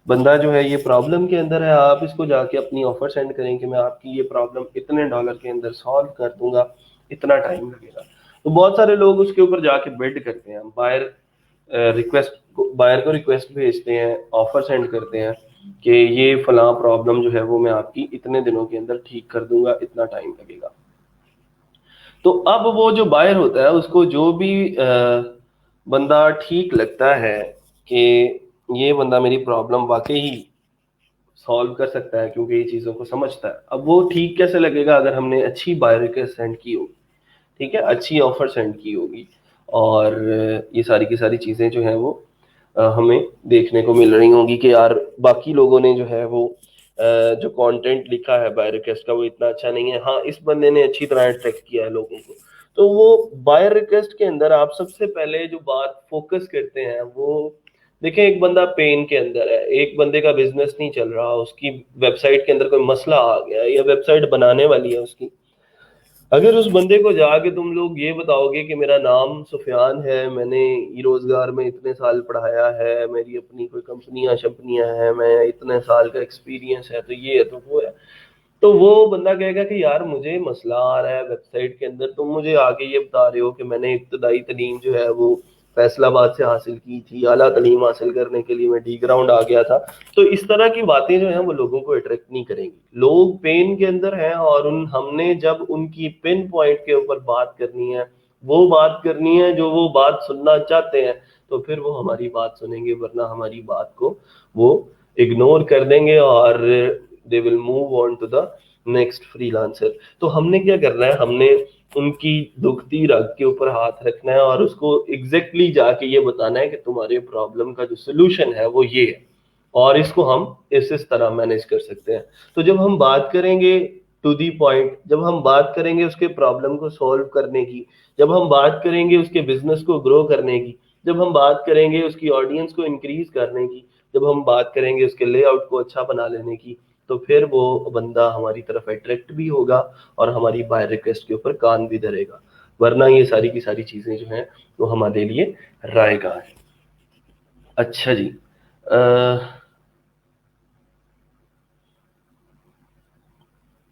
बंदा जो है ये प्रॉब्लम के अंदर है, आप इसको जाके अपनी ऑफर सेंड करें कि मैं आपकी ये प्रॉब्लम इतने डॉलर के अंदर सॉल्व कर दूंगा, इतना टाइम लगेगा। तो बहुत सारे लोग उसके ऊपर जाके बिड करते हैं, बायर बायर को रिक्वेस्ट भेजते हैं, ऑफर सेंड करते हैं कि ये फला प्रॉब्लम जो है वो मैं आपकी इतने दिनों के अंदर ठीक कर दूंगा, इतना टाइम लगेगा। तो अब वो जो बायर होता है उसको जो भी बंदा ठीक लगता है कि ये बंदा मेरी प्रॉब्लम वाकई ही सॉल्व कर सकता है क्योंकि ये चीज़ों को समझता है, अब वो ठीक कैसे लगेगा? अगर हमने अच्छी बायर रिक्वेस्ट सेंड की होगी, ठीक है, अच्छी ऑफर सेंड की होगी, और ये सारी की सारी चीज़ें जो हैं वो हमें देखने को मिल रही होंगी कि यार बाकी लोगों ने जो है वो जो कंटेंट लिखा है बाय रिक्वेस्ट का वो इतना अच्छा नहीं है, हाँ इस बंदे ने अच्छी तरह अट्रैक्ट किया है लोगों को। तो वो बाय रिक्वेस्ट के अंदर आप सबसे पहले जो बात फोकस करते हैं वो देखें, एक बंदा पेन के अंदर है, एक बंदे का बिजनेस नहीं चल रहा, उसकी वेबसाइट के अंदर कोई मसला आ गया या वेबसाइट बनाने वाली है उसकी। अगर उस बंदे को जाके तुम लोग ये बताओगे कि मेरा नाम सुफियान है, मैंने ई रोजगार में इतने साल पढ़ाया है, मेरी अपनी कोई कंपनियां शंपनियां हैं, मैं इतने साल का एक्सपीरियंस है, तो ये है तो वो है, तो वो बंदा कहेगा कि यार मुझे मसला आ रहा है वेबसाइट के अंदर, तुम मुझे आगे ये बता रहे हो कि मैंने इब्तदाई तालीम जो है वो फैसलाबाद से हासिल की थी, आला तालीम हासिल करने के लिए मैं डी ग्राउंड आ गया था। तो इस तरह की बातें जो है वो लोगों को अट्रैक्ट नहीं करेंगी। लोग पेन के अंदर हैं और हमने जब उनकी पिन पॉइंट के ऊपर बात करनी है, वो बात करनी है जो वो बात सुनना चाहते हैं, तो फिर वो हमारी बात सुनेंगे, वरना हमारी बात को वो इग्नोर कर देंगे और they will move on to the next freelancer. तो हमने क्या करना है, हमने उनकी दुखती रग के ऊपर हाथ रखना है और उसको एग्जैक्टली जाके ये बताना है कि तुम्हारे प्रॉब्लम का जो सोल्यूशन है वो ये है और इसको हम इस तरह मैनेज कर सकते हैं। तो जब हम बात करेंगे टू दी पॉइंट, जब हम बात करेंगे उसके प्रॉब्लम को सॉल्व करने की, जब हम बात करेंगे उसके बिजनेस को ग्रो करने की, जब हम बात करेंगे उसकी ऑडियंस को इंक्रीज करने की, जब हम बात करेंगे उसके लेआउट को अच्छा बना लेने की, तो फिर वो बंदा हमारी तरफ अट्रैक्ट भी होगा और हमारी बाय रिक्वेस्ट के ऊपर कान भी धरेगा। वरना ये सारी की सारी चीजें जो हैं वो हमारे लिए रायगा है। अच्छा जी,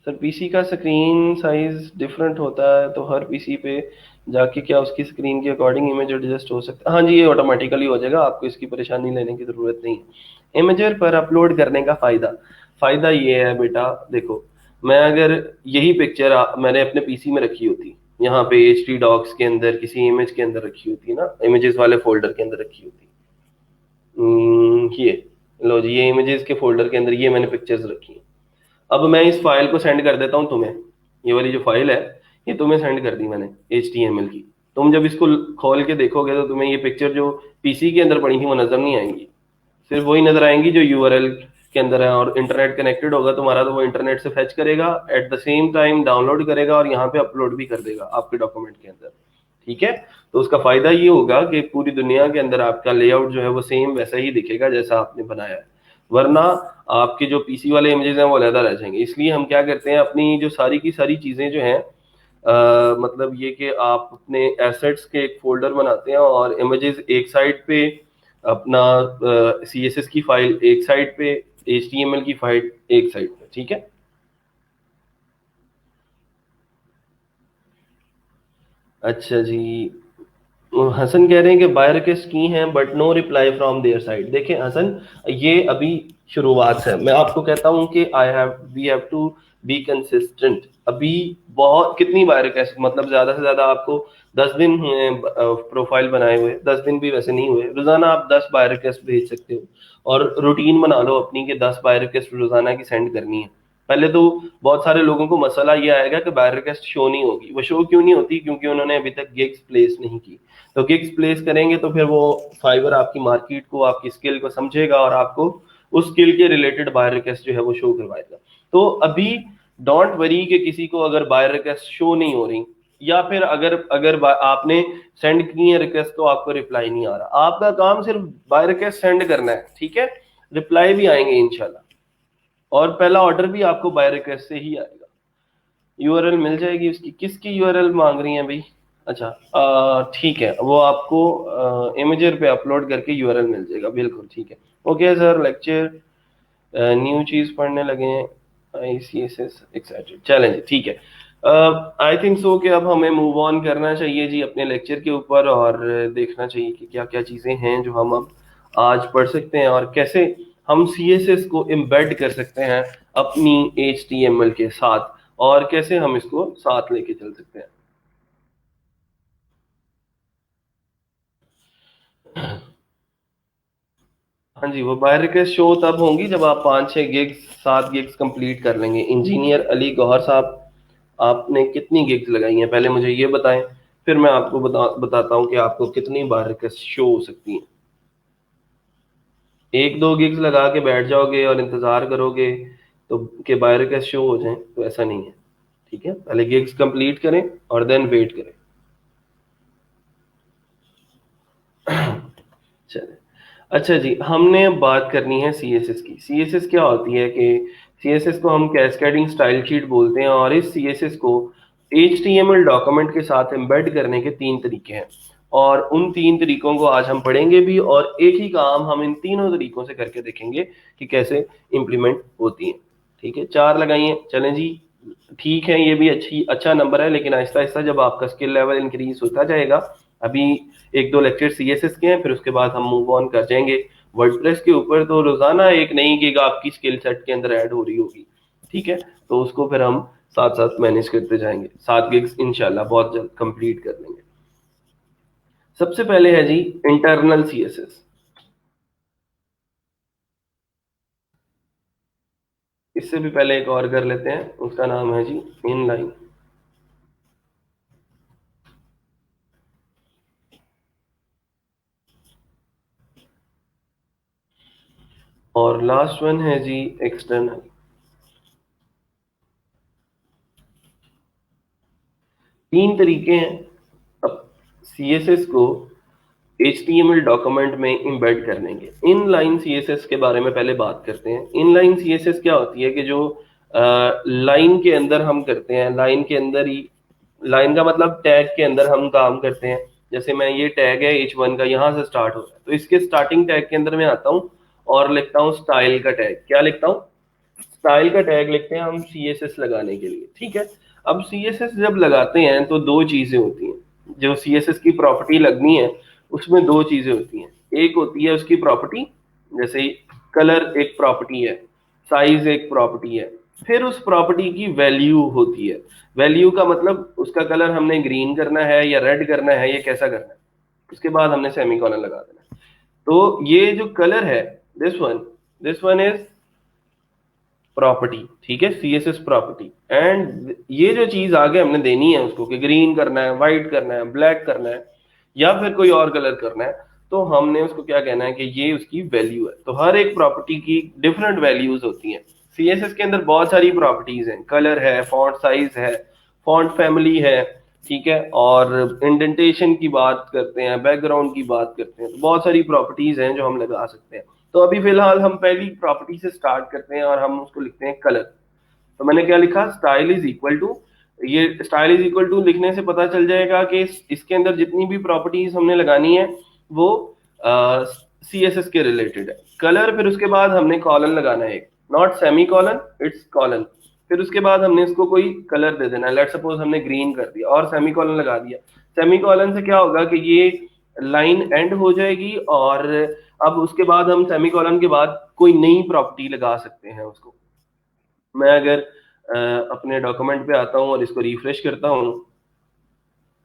सर पीसी का स्क्रीन साइज डिफरेंट होता है तो हर पीसी पे जाके क्या उसकी स्क्रीन के अकॉर्डिंग इमेज एडजस्ट हो सकता है? हाँ जी, ये ऑटोमेटिकली हो जाएगा, आपको इसकी परेशानी लेने की जरूरत नहीं है। इमेजर पर अपलोड करने का फायदा, फायदा ये है बेटा, देखो मैं अगर यही पिक्चर मैंने अपने पीसी में रखी होती, यहाँ पे एच डी डॉक्स के अंदर किसी इमेज के अंदर रखी होती ना, इमेजेस वाले फोल्डर के अंदर रखी होती, ये लो जी, ये इमेजेस के फोल्डर के अंदर ये मैंने पिक्चर्स रखी हैं। अब मैं इस फाइल को सेंड कर देता हूँ तुम्हें, ये वाली जो फाइल है ये तुम्हें सेंड कर दी मैंने HTML की। तुम जब इसको खोल के देखोगे तो तुम्हें ये पिक्चर जो पीसी के अंदर पड़ी थी वो नजर नहीं आएंगी, सिर्फ वही नजर आएंगी जो यूआरएल के अंदर है। और इंटरनेट कनेक्टेड होगा तुम्हारा तो वो इंटरनेट से फेच करेगा, at the same time download करेगा और यहाँ पे अपलोड भी कर देगा आपके डॉक्यूमेंट के अंदर। ठीक है, तो उसका फायदा ये होगा कि पूरी दुनिया के अंदर आपका लेआउट जो है वो सेम वैसा ही दिखेगा जैसा आपने बनाया है, वरना आपके जो पीसी वाले इमेजेस हैं वो अलहदा रह जाएंगे। इसलिए हम क्या करते हैं, अपनी जो सारी की सारी चीजें जो हैं, मतलब ये कि आप अपने एसेट्स के एक फोल्डर बनाते हैं और इमेजेस एक साइड पे, अपना CSS की फाइल एक साइड पे, HTML की फाइल एक साइड पे। ठीक है, अच्छा जी, हसन कह रहे हैं कि बाय रिक्वेस्ट की हैं but no reply from their side. देखें हसन, ये अभी शुरुआत है, मैं आपको कहता हूं कि we have to be consistent. अभी बहुत कितनी बाय रिक्वेस्ट, मतलब ज्यादा से ज्यादा आपको 10 दिन हुए प्रोफाइल बनाए हुए, 10 दिन भी वैसे नहीं हुए, रोजाना आप 10 बाय रिक्वेस्ट भेज सकते हो और रूटीन बना लो अपनी कि 10 बाय रिक्वेस्ट रोजाना की सेंड करनी है। पहले तो बहुत सारे लोगों को मसला ये आएगा कि बाय रिक्वेस्ट शो नहीं होगी। वो शो क्यों नहीं होती? क्योंकि उन्होंने अभी तक गिग्स प्लेस नहीं की। तो गिग्स प्लेस करेंगे तो फिर वो फाइवर आपकी मार्केट को, आपकी स्किल को समझेगा और आपको उस स्किल के रिलेटेड बाय रिक्वेस्ट जो है वो शो करवाएगा। तो अभी डोंट वरी कि किसी को अगर बाय रिक्वेस्ट शो नहीं हो रही, या फिर अगर अगर आपने सेंड की है रिक्वेस्ट तो आपको रिप्लाई नहीं आ रहा, आपका काम सिर्फ बाय रिक्वेस्ट सेंड करना है। ठीक है, रिप्लाई भी आएंगे इंशाल्लाह और पहला ऑर्डर भी आपको बाय रिक्वेस्ट से ही आएगा। यूआरएल मिल जाएगी उसकी, किसकी यूआरएल मांग रही है भाई? अच्छा, ठीक है, वो आपको इमेजर पे अपलोड करके यूआरएल मिल जाएगा, बिल्कुल ठीक है। ओके सर, लेक्चर न्यू चीज पढ़ने लगे हैं, ICSS एक्साइटेड, चलें जी ठीक है। आई थिंक सो कि अब हमें मूव ऑन करना चाहिए जी अपने लेक्चर के ऊपर और देखना चाहिए कि क्या क्या चीजें हैं जो हम अब आज पढ़ सकते हैं और कैसे हम CSS को एम्बेड कर सकते हैं अपनी HTML के साथ और कैसे हम इसको साथ लेके चल सकते हैं। हाँ जी, वो बाय रिक्वेस्ट शो तब होंगी जब आप 5-6 गिग्स 7 गिग्स कंप्लीट कर लेंगे। इंजीनियर अली गौहर साहब, आपने कितनी गिग्स लगाई हैं पहले मुझे ये बताएं, फिर मैं आपको बताता हूँ कि आपको कितनी बार रिक्वेस्ट शो हो सकती हैं। 1-2 गिग्स लगा के बैठ जाओगे और इंतजार करोगे तो कि बाय रिक्वेस्ट शो हो जाए, तो ऐसा नहीं है। ठीक है, पहले गिग्स कंप्लीट करें और देन वेट करें। चले, अच्छा जी, हमने अब बात करनी है CSS की। CSS क्या होती है कि CSS को हम कैस्केडिंग स्टाइल शीट बोलते हैं और इस CSS को HTML डॉक्यूमेंट के साथ एम्बेड करने के 3 तरीके हैं और उन 3 तरीकों को आज हम पढ़ेंगे भी और एक ही काम हम इन तीनों तरीकों से करके देखेंगे कि कैसे इम्प्लीमेंट होती हैं। ठीक है, 4 लगाइए, चलें जी, ठीक है, ये भी अच्छा नंबर है, लेकिन आहिस्ता आहिस्ता जब आपका स्किल लेवल इंक्रीज होता जाएगा अभी एक दो लेक्चर सीएसएस के हैं, फिर उसके बाद हम मूव ऑन कर जाएंगे वर्डप्रेस के ऊपर। तो रोजाना एक नई गिग आपकी स्किल सेट के अंदर ऐड हो रही होगी, ठीक है। तो उसको फिर हम साथ साथ मैनेज करते जाएंगे, 7 गिग्स इंशाल्लाह बहुत जल्द कंप्लीट कर लेंगे। सबसे पहले है जी इंटरनल सीएसएस। इससे भी पहले एक और कर लेते हैं, उसका नाम है जी इनलाइन। और लास्ट वन है जी एक्सटर्नल। तीन तरीके हैं अब सीएसएस को HTML डॉक्यूमेंट में इंबेड करने के। इनलाइन सीएसएस के बारे में पहले बात करते हैं। इनलाइन सीएसएस क्या होती है कि जो लाइन के अंदर हम करते हैं, लाइन के अंदर ही, लाइन का मतलब टैग के अंदर हम काम करते हैं। जैसे मैं, ये टैग है H1 का, यहाँ से स्टार्ट हो रहा है, तो इसके स्टार्टिंग टैग के अंदर मैं आता हूँ और लिखता हूँ स्टाइल का टैग। क्या लिखता हूँ? स्टाइल का टैग लिखते हैं हम सीएसएस लगाने के लिए, ठीक है। अब सीएसएस जब लगाते हैं तो दो चीजें होती हैं। जो सीएसएस की प्रॉपर्टी लगनी है उसमें दो चीजें होती हैं। एक होती है उसकी प्रॉपर्टी, जैसे कलर एक प्रॉपर्टी है, साइज एक प्रॉपर्टी है, फिर उस प्रॉपर्टी की वैल्यू होती है। वैल्यू का मतलब उसका कलर हमने ग्रीन करना है या रेड करना है, ये कैसा करना है, उसके बाद हमने सेमीकोलन लगा देना है। तो ये जो कलर है, दिस वन इज प्रॉपर्टी, ठीक है, सीएसएस प्रॉपर्टी। एंड ये जो चीज आगे हमने देनी है उसको, कि ग्रीन करना है, व्हाइट करना है, ब्लैक करना है, या फिर कोई और कलर करना है, तो हमने उसको क्या कहना है कि ये उसकी वैल्यू है। तो हर एक प्रॉपर्टी की डिफरेंट वैल्यूज होती हैं। सीएसएस के अंदर बहुत सारी प्रॉपर्टीज हैं, कलर है, फॉन्ट साइज है, फॉन्ट फैमिली है, ठीक है, और इंडेंटेशन की बात करते हैं, बैकग्राउंड की बात करते हैं, तो बहुत सारी प्रॉपर्टीज हैं जो हम लगा सकते हैं। तो अभी फिलहाल हम पहली प्रॉपर्टी से स्टार्ट करते हैं और हम उसको लिखते हैं कलर। तो मैंने क्या लिखा, स्टाइल इज इक्वल टू, ये स्टाइल इज इक्वल टू लिखने से पता चल जाएगा कि इसके अंदर जितनी भी प्रॉपर्टीज हमने लगानी है वो सीएसएस के रिलेटेड है। कलर, फिर उसके बाद हमने कॉलन लगाना है, not semi colon, it's colon. फिर उसके बाद हमने इसको कोई कलर दे देना है, लेट सपोज हमने ग्रीन कर दिया और सेमी कॉलन लगा दिया। सेमी कॉलन से क्या होगा कि ये लाइन एंड हो जाएगी, और अब उसके बाद हम सेमी कॉलन के बाद कोई नई प्रॉपर्टी लगा सकते हैं उसको। मैं अगर अपने डॉक्यूमेंट पे आता हूँ और इसको रिफ्रेश करता हूँ,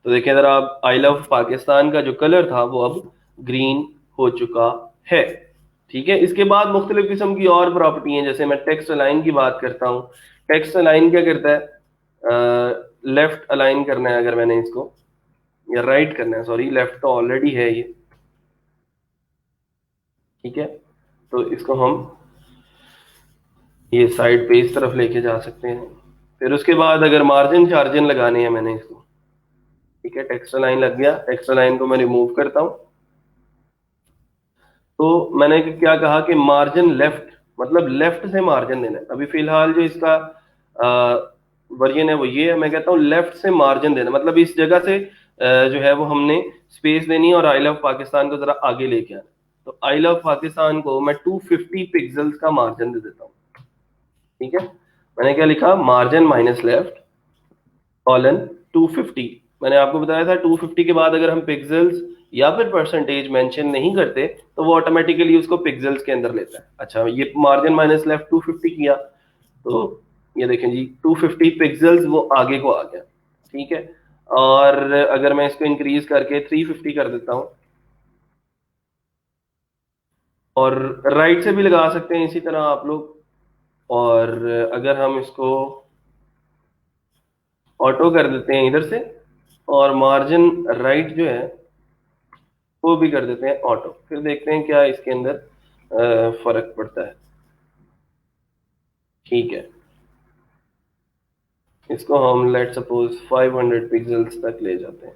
तो देखें जरा आप, आई लव पाकिस्तान का जो कलर था वो अब ग्रीन हो चुका है, ठीक है। इसके बाद मुख्तलिफ किस्म की और प्रॉपर्टी हैं, जैसे मैं टेक्स्ट अलाइन की बात करता हूँ। टेक्स्ट अलाइन क्या करता है, लेफ्ट अलाइन करना है अगर मैंने इसको, या राइट करना है, सॉरी लेफ्ट तो ऑलरेडी है ये, ठीक है। तो इसको हम ये साइड पे इस तरफ लेके जा सकते हैं। फिर उसके बाद अगर मार्जिन चार्जिन लगाने हैं मैंने इसको, ठीक है, टेक्स्ट लाइन लग गया, टेक्स्ट लाइन को मैं रिमूव करता हूं। तो मैंने क्या कहा कि मार्जिन लेफ्ट, मतलब लेफ्ट से मार्जिन देना है। अभी फिलहाल जो इसका वर्जन है वो ये है, मैं कहता हूँ लेफ्ट से मार्जिन देना, मतलब इस जगह से जो है वो हमने स्पेस देनी है और आई लव पाकिस्तान को जरा आगे लेके आना। तो आई लव पाकिस्तान को मैं 250 पिक्सल्स का मार्जिन दे देता हूँ, ठीक है। मैंने क्या लिखा, मार्जिन माइनस लेफ्ट कॉलन 250। मैंने आपको बताया था 250 के बाद अगर हम पिक्सल्स या फिर परसेंटेज मेंशन नहीं करते तो वो ऑटोमेटिकली उसको पिक्सल्स के अंदर लेता है। अच्छा, ये मार्जिन माइनस लेफ्ट 250 किया, तो ये देखें जी 250 पिक्सल्स वो आगे को आ गया, ठीक है। और अगर मैं इसको इंक्रीज करके 350 कर देता हूँ, और राइट से भी लगा सकते हैं इसी तरह आप लोग। और अगर हम इसको ऑटो कर देते हैं इधर से, और मार्जिन राइट जो है वो भी कर देते हैं ऑटो, फिर देखते हैं क्या इसके अंदर फर्क पड़ता है, ठीक है। इसको हम लेट सपोज 500 पिक्सल्स तक ले जाते हैं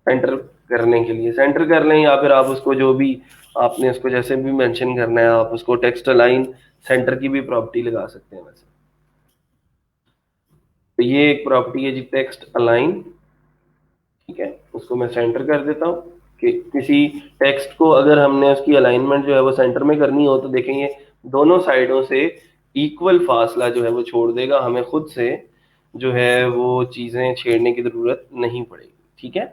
सेंटर करने के लिए। सेंटर कर लें, या फिर आप उसको जो भी आपने उसको जैसे भी मेंशन करना है, आप उसको टेक्स्ट अलाइन सेंटर की भी प्रॉपर्टी लगा सकते हैं वैसे। तो ये एक प्रॉपर्टी है जी टेक्स्ट अलाइन, ठीक है। उसको मैं सेंटर कर देता हूँ कि किसी टेक्स्ट को अगर हमने उसकी अलाइनमेंट जो है वो सेंटर में करनी हो, तो देखेंगे दोनों साइडों से इक्वल फासला जो है वो छोड़ देगा, हमें खुद से जो है वो चीजें छेड़ने की जरूरत नहीं पड़ेगी, ठीक है।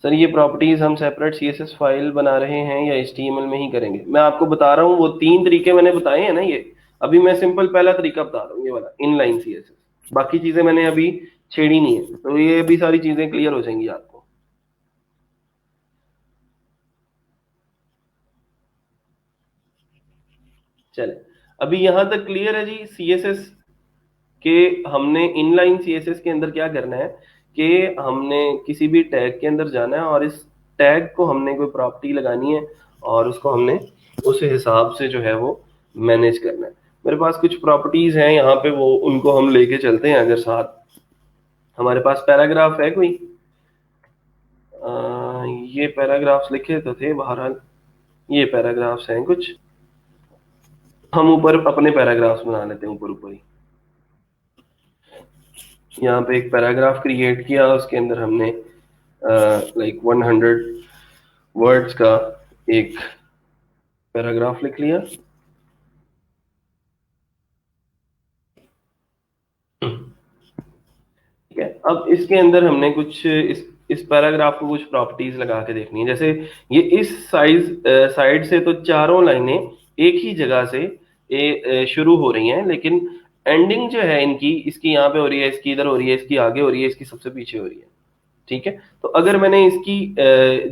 सर ये प्रॉपर्टीज हम सेपरेट सीएसएस फाइल बना रहे हैं या एचटीएमएल में ही करेंगे? मैं आपको बता रहा हूँ, वो 3 तरीके मैंने बताए हैं ना, ये अभी मैं सिंपल पहला तरीका बता रहा हूँ, ये वाला इनलाइन सीएसएस। बाकी चीजें मैंने अभी छेड़ी नहीं है, तो ये भी सारी चीजें क्लियर हो जाएंगी आपको। चले, अभी यहां तक क्लियर है जी सीएसएस के? हमने इनलाइन सीएसएस के अंदर क्या करना है कि हमने किसी भी टैग के अंदर जाना है और इस टैग को हमने कोई प्रॉपर्टी लगानी है और उसको हमने उस हिसाब से जो है वो मैनेज करना है। मेरे पास कुछ प्रॉपर्टीज हैं यहाँ पे, वो उनको हम लेके चलते हैं। अगर साथ हमारे पास पैराग्राफ है कोई, ये पैराग्राफ्स लिखे तो थे बहरहाल, ये पैराग्राफ्स हैं कुछ, हम ऊपर अपने पैराग्राफ्स बना लेते हैं ऊपर ऊपर ही। यहाँ पे एक पैराग्राफ क्रिएट किया, उसके अंदर हमने लाइक 100 वर्ड्स का एक पैराग्राफ लिख लिया। ठीक है, अब इसके अंदर हमने कुछ इस पैराग्राफ को कुछ प्रॉपर्टीज लगा के देखनी है। जैसे ये इस साइड से तो चारों लाइनें एक ही जगह से शुरू हो रही हैं, लेकिन एंडिंग जो है इनकी, इसकी यहाँ पे हो रही है, इसकी इधर हो रही है, इसकी आगे हो रही है, इसकी सबसे पीछे हो रही है। ठीक है, तो अगर मैंने इसकी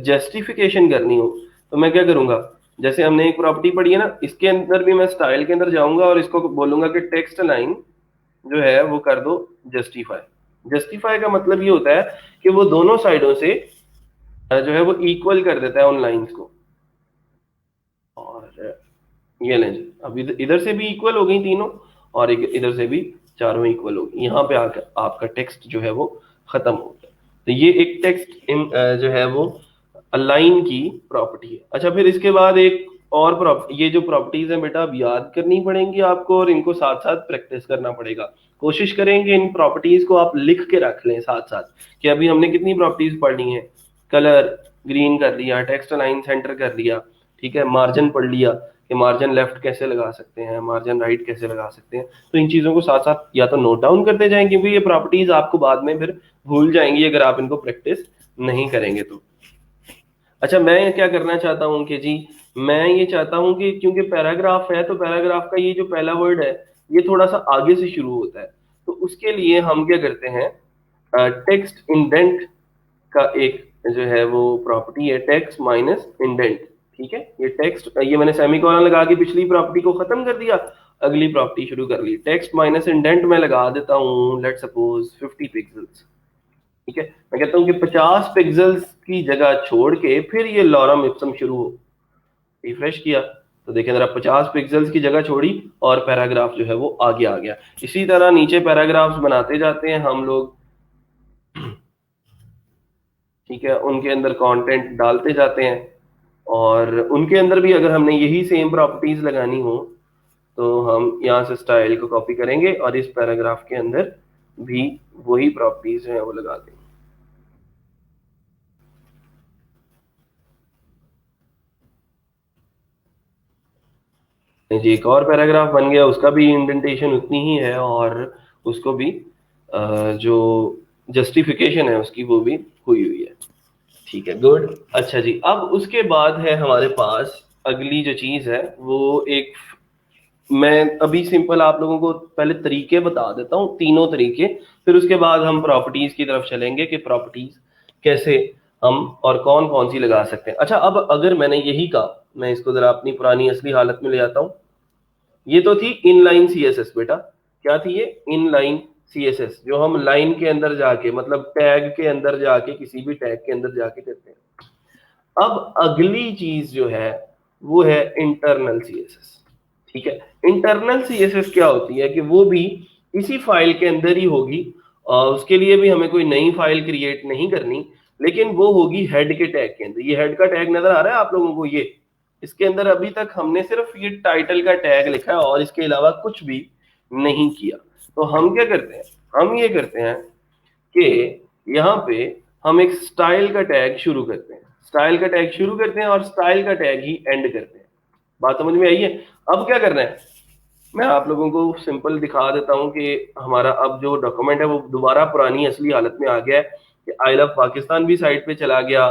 जस्टिफिकेशन करनी हो तो मैं क्या करूंगा, जैसे हमने एक प्रॉपर्टी पढ़ी है ना, इसके अंदर भी मैं स्टाइल के अंदर जाऊंगा और इसको बोलूंगा कि टेक्स्ट लाइन जो है वो कर दो जस्टिफाई। जस्टिफाई का मतलब ये होता है कि वो दोनों साइडों से जो है वो इक्वल कर देता है उन लाइंस को। और ये लें जी, अब इधर से भी इक्वल हो गई तीनों और इधर से भी चारों इक्वल हो गई। यहाँ पे आकर आपका टेक्स्ट जो है वो खत्म हो गया। तो ये एक टेक्स्ट जो है वो अलाइन की प्रॉपर्टी है। अच्छा, फिर इसके बाद एक और प्रॉपर्टी, ये जो प्रॉपर्टीज हैं बेटा अब याद करनी पड़ेंगी आपको और इनको साथ साथ प्रैक्टिस करना पड़ेगा। कोशिश करेंगे इन प्रॉपर्टीज को आप लिख के रख लें साथ साथ, कि अभी हमने कितनी प्रॉपर्टीज पढ़नी है। कलर ग्रीन कर लिया, टेक्स्ट अलाइन सेंटर कर लिया, ठीक है, मार्जिन पढ़ लिया कि मार्जिन लेफ्ट कैसे लगा सकते हैं, मार्जिन राइट कैसे लगा सकते हैं। तो इन चीजों को साथ साथ या तो नोट डाउन करते जाएं, क्योंकि ये प्रॉपर्टीज आपको बाद में फिर भूल जाएंगी अगर आप इनको प्रैक्टिस नहीं करेंगे तो। अच्छा, मैं क्या करना चाहता हूँ कि जी, मैं ये चाहता हूँ कि क्योंकि पैराग्राफ है तो पैराग्राफ का ये जो पहला वर्ड है ये थोड़ा सा आगे से शुरू होता है, तो उसके लिए हम क्या करते हैं, टेक्स्ट इंडेंट का एक जो है वो प्रॉपर्टी है, टेक्स्ट माइनस इंडेंट। ठीक है, ये टेक्स्ट, ये मैंने सेमीकोलन लगा के पिछली प्रॉपर्टी को खत्म कर दिया, अगली प्रॉपर्टी शुरू कर ली। टेक्स्ट माइनस इंडेंट में लगा देता हूँ लेट सपोज 50 पिक्सल्स। ठीक है, मैं कहता हूँ कि 50 पिक्सल्स की जगह छोड़ के फिर ये लॉरम इप्सम शुरू हो। रिफ्रेश किया तो देखें जरा, 50 पिक्सल्स की जगह छोड़ी और पैराग्राफ जो है वो आगे आ गया। इसी तरह नीचे पैराग्राफ्स बनाते जाते हैं हम लोग, ठीक है, उनके अंदर कंटेंट डालते जाते हैं और उनके अंदर भी अगर हमने यही सेम प्रॉपर्टीज लगानी हो तो हम यहाँ से स्टाइल को कॉपी करेंगे और इस पैराग्राफ के अंदर भी वही प्रॉपर्टीज हैं वो लगा देंगे। जी, एक और पैराग्राफ बन गया, उसका भी इंडेंटेशन उतनी ही है और उसको भी जो जस्टिफिकेशन है उसकी वो भी हुई हुई है। ठीक है, गुड। अच्छा जी, अब उसके बाद है हमारे पास अगली जो चीज है वो एक, मैं अभी सिंपल आप लोगों को पहले तरीके बता देता हूँ, तीनों तरीके, फिर उसके बाद हम प्रॉपर्टीज की तरफ चलेंगे कि प्रॉपर्टीज कैसे हम और कौन कौन सी लगा सकते हैं। अच्छा, अब अगर मैंने यही कहा, मैं इसको जरा अपनी पुरानी असली हालत में ले आता हूँ। ये तो थी इनलाइन सीएसएस बेटा, क्या थी ये? इनलाइन सीएसएस, जो हम लाइन के अंदर जाके, मतलब टैग के अंदर जाके, किसी भी टैग के अंदर जाके करते हैं। अब अगली चीज जो है वो है इंटरनल सीएसएस। ठीक है, इंटरनल सीएसएस क्या होती है कि वो भी इसी फाइल के अंदर ही होगी और उसके लिए भी हमें कोई नई फाइल क्रिएट नहीं करनी, लेकिन वो होगी हेड के टैग के अंदर। ये हेड का टैग नजर आ रहा है आप लोगों को, ये इसके अंदर अभी तक हमने सिर्फ ये टाइटल का टैग लिखा है और इसके अलावा कुछ भी नहीं किया। तो हम क्या करते हैं, हम ये करते हैं कि यहाँ पे हम एक स्टाइल का टैग शुरू करते हैं, स्टाइल का टैग शुरू करते हैं और स्टाइल का टैग ही एंड करते हैं। बात समझ में आई है? अब क्या करना है, मैं आप लोगों को सिंपल दिखा देता हूं कि हमारा अब जो डॉक्यूमेंट है वो दोबारा पुरानी असली हालत में आ गया है। आई लव पाकिस्तान भी साइड पे चला गया,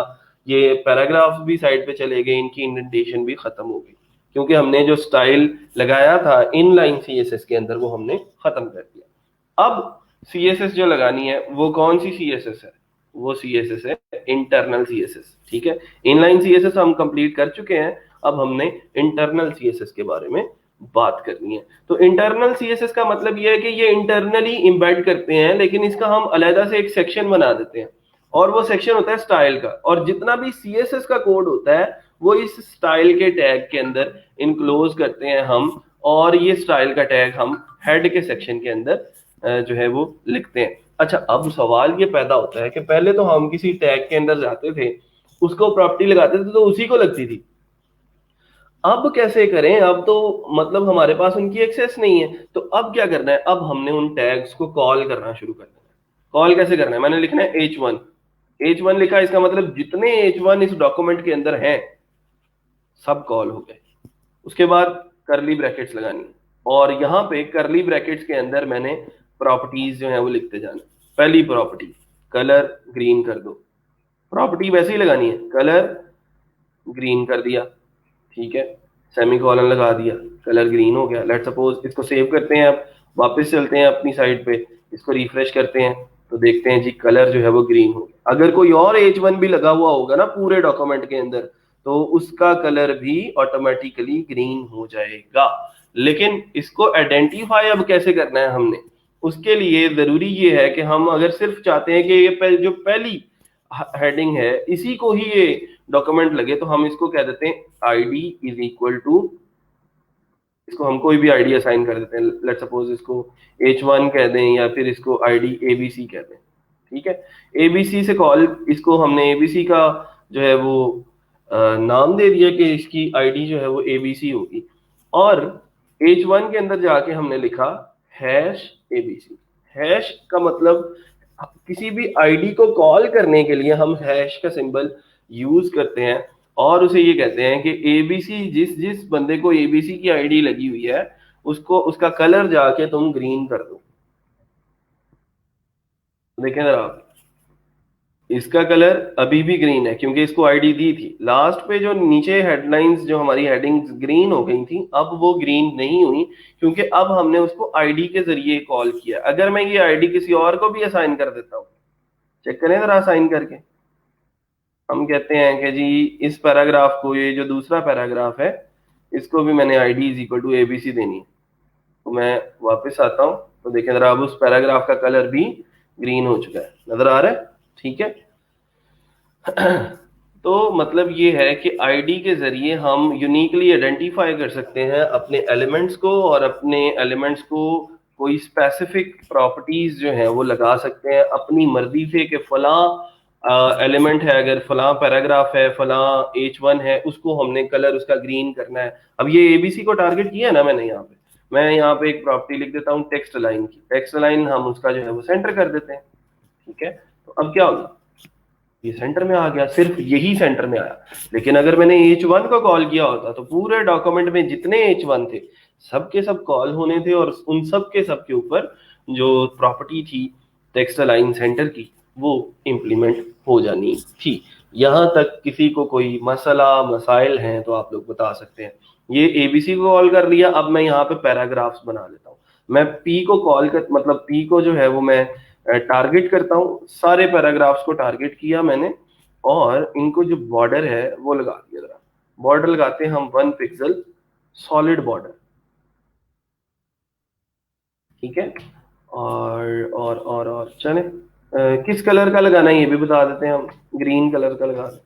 ये पैराग्राफ भी साइड पे चले गए, इनकी इंडेंटेशन भी खत्म हो गई, क्योंकि हमने जो स्टाइल लगाया था इनलाइन सीएसएस के अंदर वो हमने खत्म कर दिया। अब सीएसएस जो लगानी है वो कौन सी सीएसएस है? वो सीएसएस है इंटरनल सीएसएस। ठीक है, इनलाइन सीएसएस हम कंप्लीट कर चुके हैं, अब हमने इंटरनल सीएसएस के बारे में बात करनी है। तो इंटरनल सीएसएस का मतलब ये है कि ये इंटरनली इम्बेड करते हैं, लेकिन इसका हम अलग से एक सेक्शन बना देते हैं, और वो सेक्शन होता है स्टाइल का, और जितना भी सीएसएस का कोड होता है वो इस स्टाइल के टैग के अंदर इनक्लोज करते हैं हम, और ये स्टाइल का टैग हम हेड के सेक्शन के अंदर जो है वो लिखते हैं। अच्छा, अब सवाल ये पैदा होता है कि पहले तो हम किसी टैग के अंदर जाते थे, उसको प्रॉपर्टी लगाते थे तो उसी को लगती थी, अब कैसे करें? अब तो मतलब हमारे पास उनकी एक्सेस नहीं है, तो अब क्या करना है? अब हमने उन टैग्स को कॉल करना शुरू कर देना है। कॉल कैसे करना है? मैंने लिखना है H1, H1 लिखा, इसका मतलब जितने H1 इस डॉक्यूमेंट के अंदर हैं सब कॉल हो गए। उसके बाद करली ब्रैकेट्स लगानी है, और यहाँ पे करली ब्रैकेट्स के अंदर मैंने प्रॉपर्टीज जो है वो लिखते जाना। पहली प्रॉपर्टी कलर ग्रीन कर दो, प्रॉपर्टी वैसे ही लगानी है, कलर ग्रीन कर दिया, ठीक है, सेमीकोलन लगा दिया, कलर ग्रीन हो गया। लेट्स सपोज इसको सेव करते हैं, अब वापस चलते हैं अपनी साइड पे, इसको रिफ्रेश करते हैं तो देखते हैं जी कलर जो है वो ग्रीन हो गया। अगर कोई और H1 भी लगा हुआ होगा ना पूरे डॉक्यूमेंट के अंदर तो उसका कलर भी ऑटोमेटिकली ग्रीन हो जाएगा। लेकिन इसको आइडेंटिफाई अब कैसे करना है हमने, उसके लिए जरूरी ये है कि हम अगर सिर्फ चाहते हैं कि ये जो पहली हेडिंग है इसी को ही ये डॉक्यूमेंट लगे, तो हम इसको कह देते हैं आईडी इज इक्वल टू, इसको हम कोई भी आईडी असाइन कर देते हैं, लेट्स सपोज इसको H1 कह दें या फिर इसको आईडी ABC कह दें। ठीक है, ABC से कॉल, इसको हमने ABC का जो है वो नाम दे दिया कि इसकी आईडी जो है वो ABC होगी, और H1 के अंदर जाके हमने लिखा #ABC। हैश का मतलब किसी भी आईडी को कॉल करने के लिए हम हैश का सिंबल यूज करते हैं, और उसे ये कहते हैं कि ABC, जिस जिस बंदे को ABC की आईडी लगी हुई है उसको उसका कलर जाके तुम ग्रीन कर दो। देखें जरा आप, इसका कलर अभी भी ग्रीन है क्योंकि इसको आईडी दी थी। लास्ट पे जो नीचे हेडलाइंस जो हमारी हेडिंग्स ग्रीन हो गई थी, अब वो ग्रीन नहीं हुई क्योंकि अब हमने उसको आईडी के जरिए कॉल किया। अगर मैं ये आईडी किसी और को भी असाइन कर देता हूँ, चेक करें जरा असाइन करके, हम कहते हैं कि जी इस पैराग्राफ को, ये जो दूसरा पैराग्राफ है इसको भी मैंने ID is equal to ABC देनी है, तो मैं वापस आता हूँ तो देखें जरा, अब उस पैराग्राफ का कलर भी ग्रीन हो चुका है, नजर आ रहा है? ठीक है तो मतलब ये है कि आईडी के जरिए हम यूनिकली आइडेंटिफाई कर सकते हैं अपने एलिमेंट्स को, और अपने एलिमेंट्स को कोई स्पेसिफिक प्रॉपर्टीज जो है वो लगा सकते हैं अपनी मर्जी से कि फला एलिमेंट है, अगर फला पैराग्राफ है, फला H1 है, उसको हमने कलर उसका ग्रीन करना है। अब ये ABC को टारगेट किया है ना मैंने, यहाँ पे मैं यहाँ पे एक प्रॉपर्टी लिख देता हूँ टेक्स्ट लाइन की, टेक्स्ट लाइन हम उसका जो है वो सेंटर कर देते हैं। ठीक है, तो अब क्या होगा, ये सेंटर में आ गया, सिर्फ यही सेंटर में आया। लेकिन अगर मैंने H1 को कॉल किया होता तो पूरे डॉक्यूमेंट में जितने H1 थे सबके सब कॉल होने थे, और उन सब के ऊपर जो प्रॉपर्टी थी टेक्स्ट लाइन सेंटर की वो इम्प्लीमेंट हो जानी थी। यहाँ तक किसी को कोई मसला मसाइल हैं तो आप लोग बता सकते हैं। ये ABC को कॉल कर लिया, अब मैं यहाँ पे पैराग्राफ्स बना लेता हूँ। मैं P को कॉल कर, मतलब P को जो है वो मैं टारगेट करता हूँ, सारे पैराग्राफ्स को टारगेट किया मैंने, और इनको जो बॉर्डर है वो लगा दिया। जरा बॉर्डर लगाते हैं हम 1 पिक्सल सॉलिड बॉर्डर। ठीक है, और चले किस कलर का लगाना है ये भी बता देते हैं हम, ग्रीन कलर का लगा दें,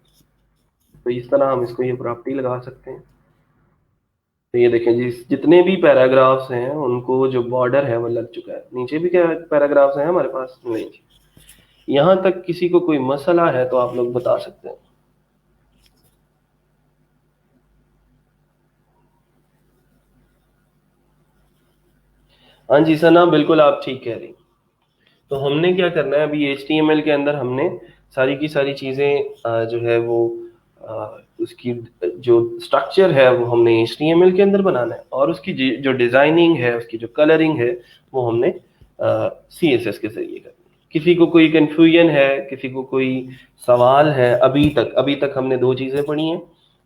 तो इस तरह हम इसको ये प्रॉपर्टी लगा सकते हैं। तो ये देखें जी, जितने भी पैराग्राफ्स हैं उनको जो बॉर्डर है वो लग चुका है। नीचे भी क्या पैराग्राफ्स हैं हमारे पास? नहीं। यहाँ तक किसी को कोई मसला है तो आप लोग बता सकते हैं। हाँ जी सना, बिल्कुल आप ठीक कह रही। तो हमने क्या करना है अभी, HTML के अंदर हमने सारी की सारी चीज़ें जो है वो उसकी जो स्ट्रक्चर है वो हमने HTML के अंदर बनाना है, और उसकी जो डिज़ाइनिंग है, उसकी जो कलरिंग है वो हमने CSS के जरिए करनी है। किसी को कोई कंफ्यूजन है, किसी को कोई सवाल है? अभी तक हमने दो चीजें पढ़ी हैं।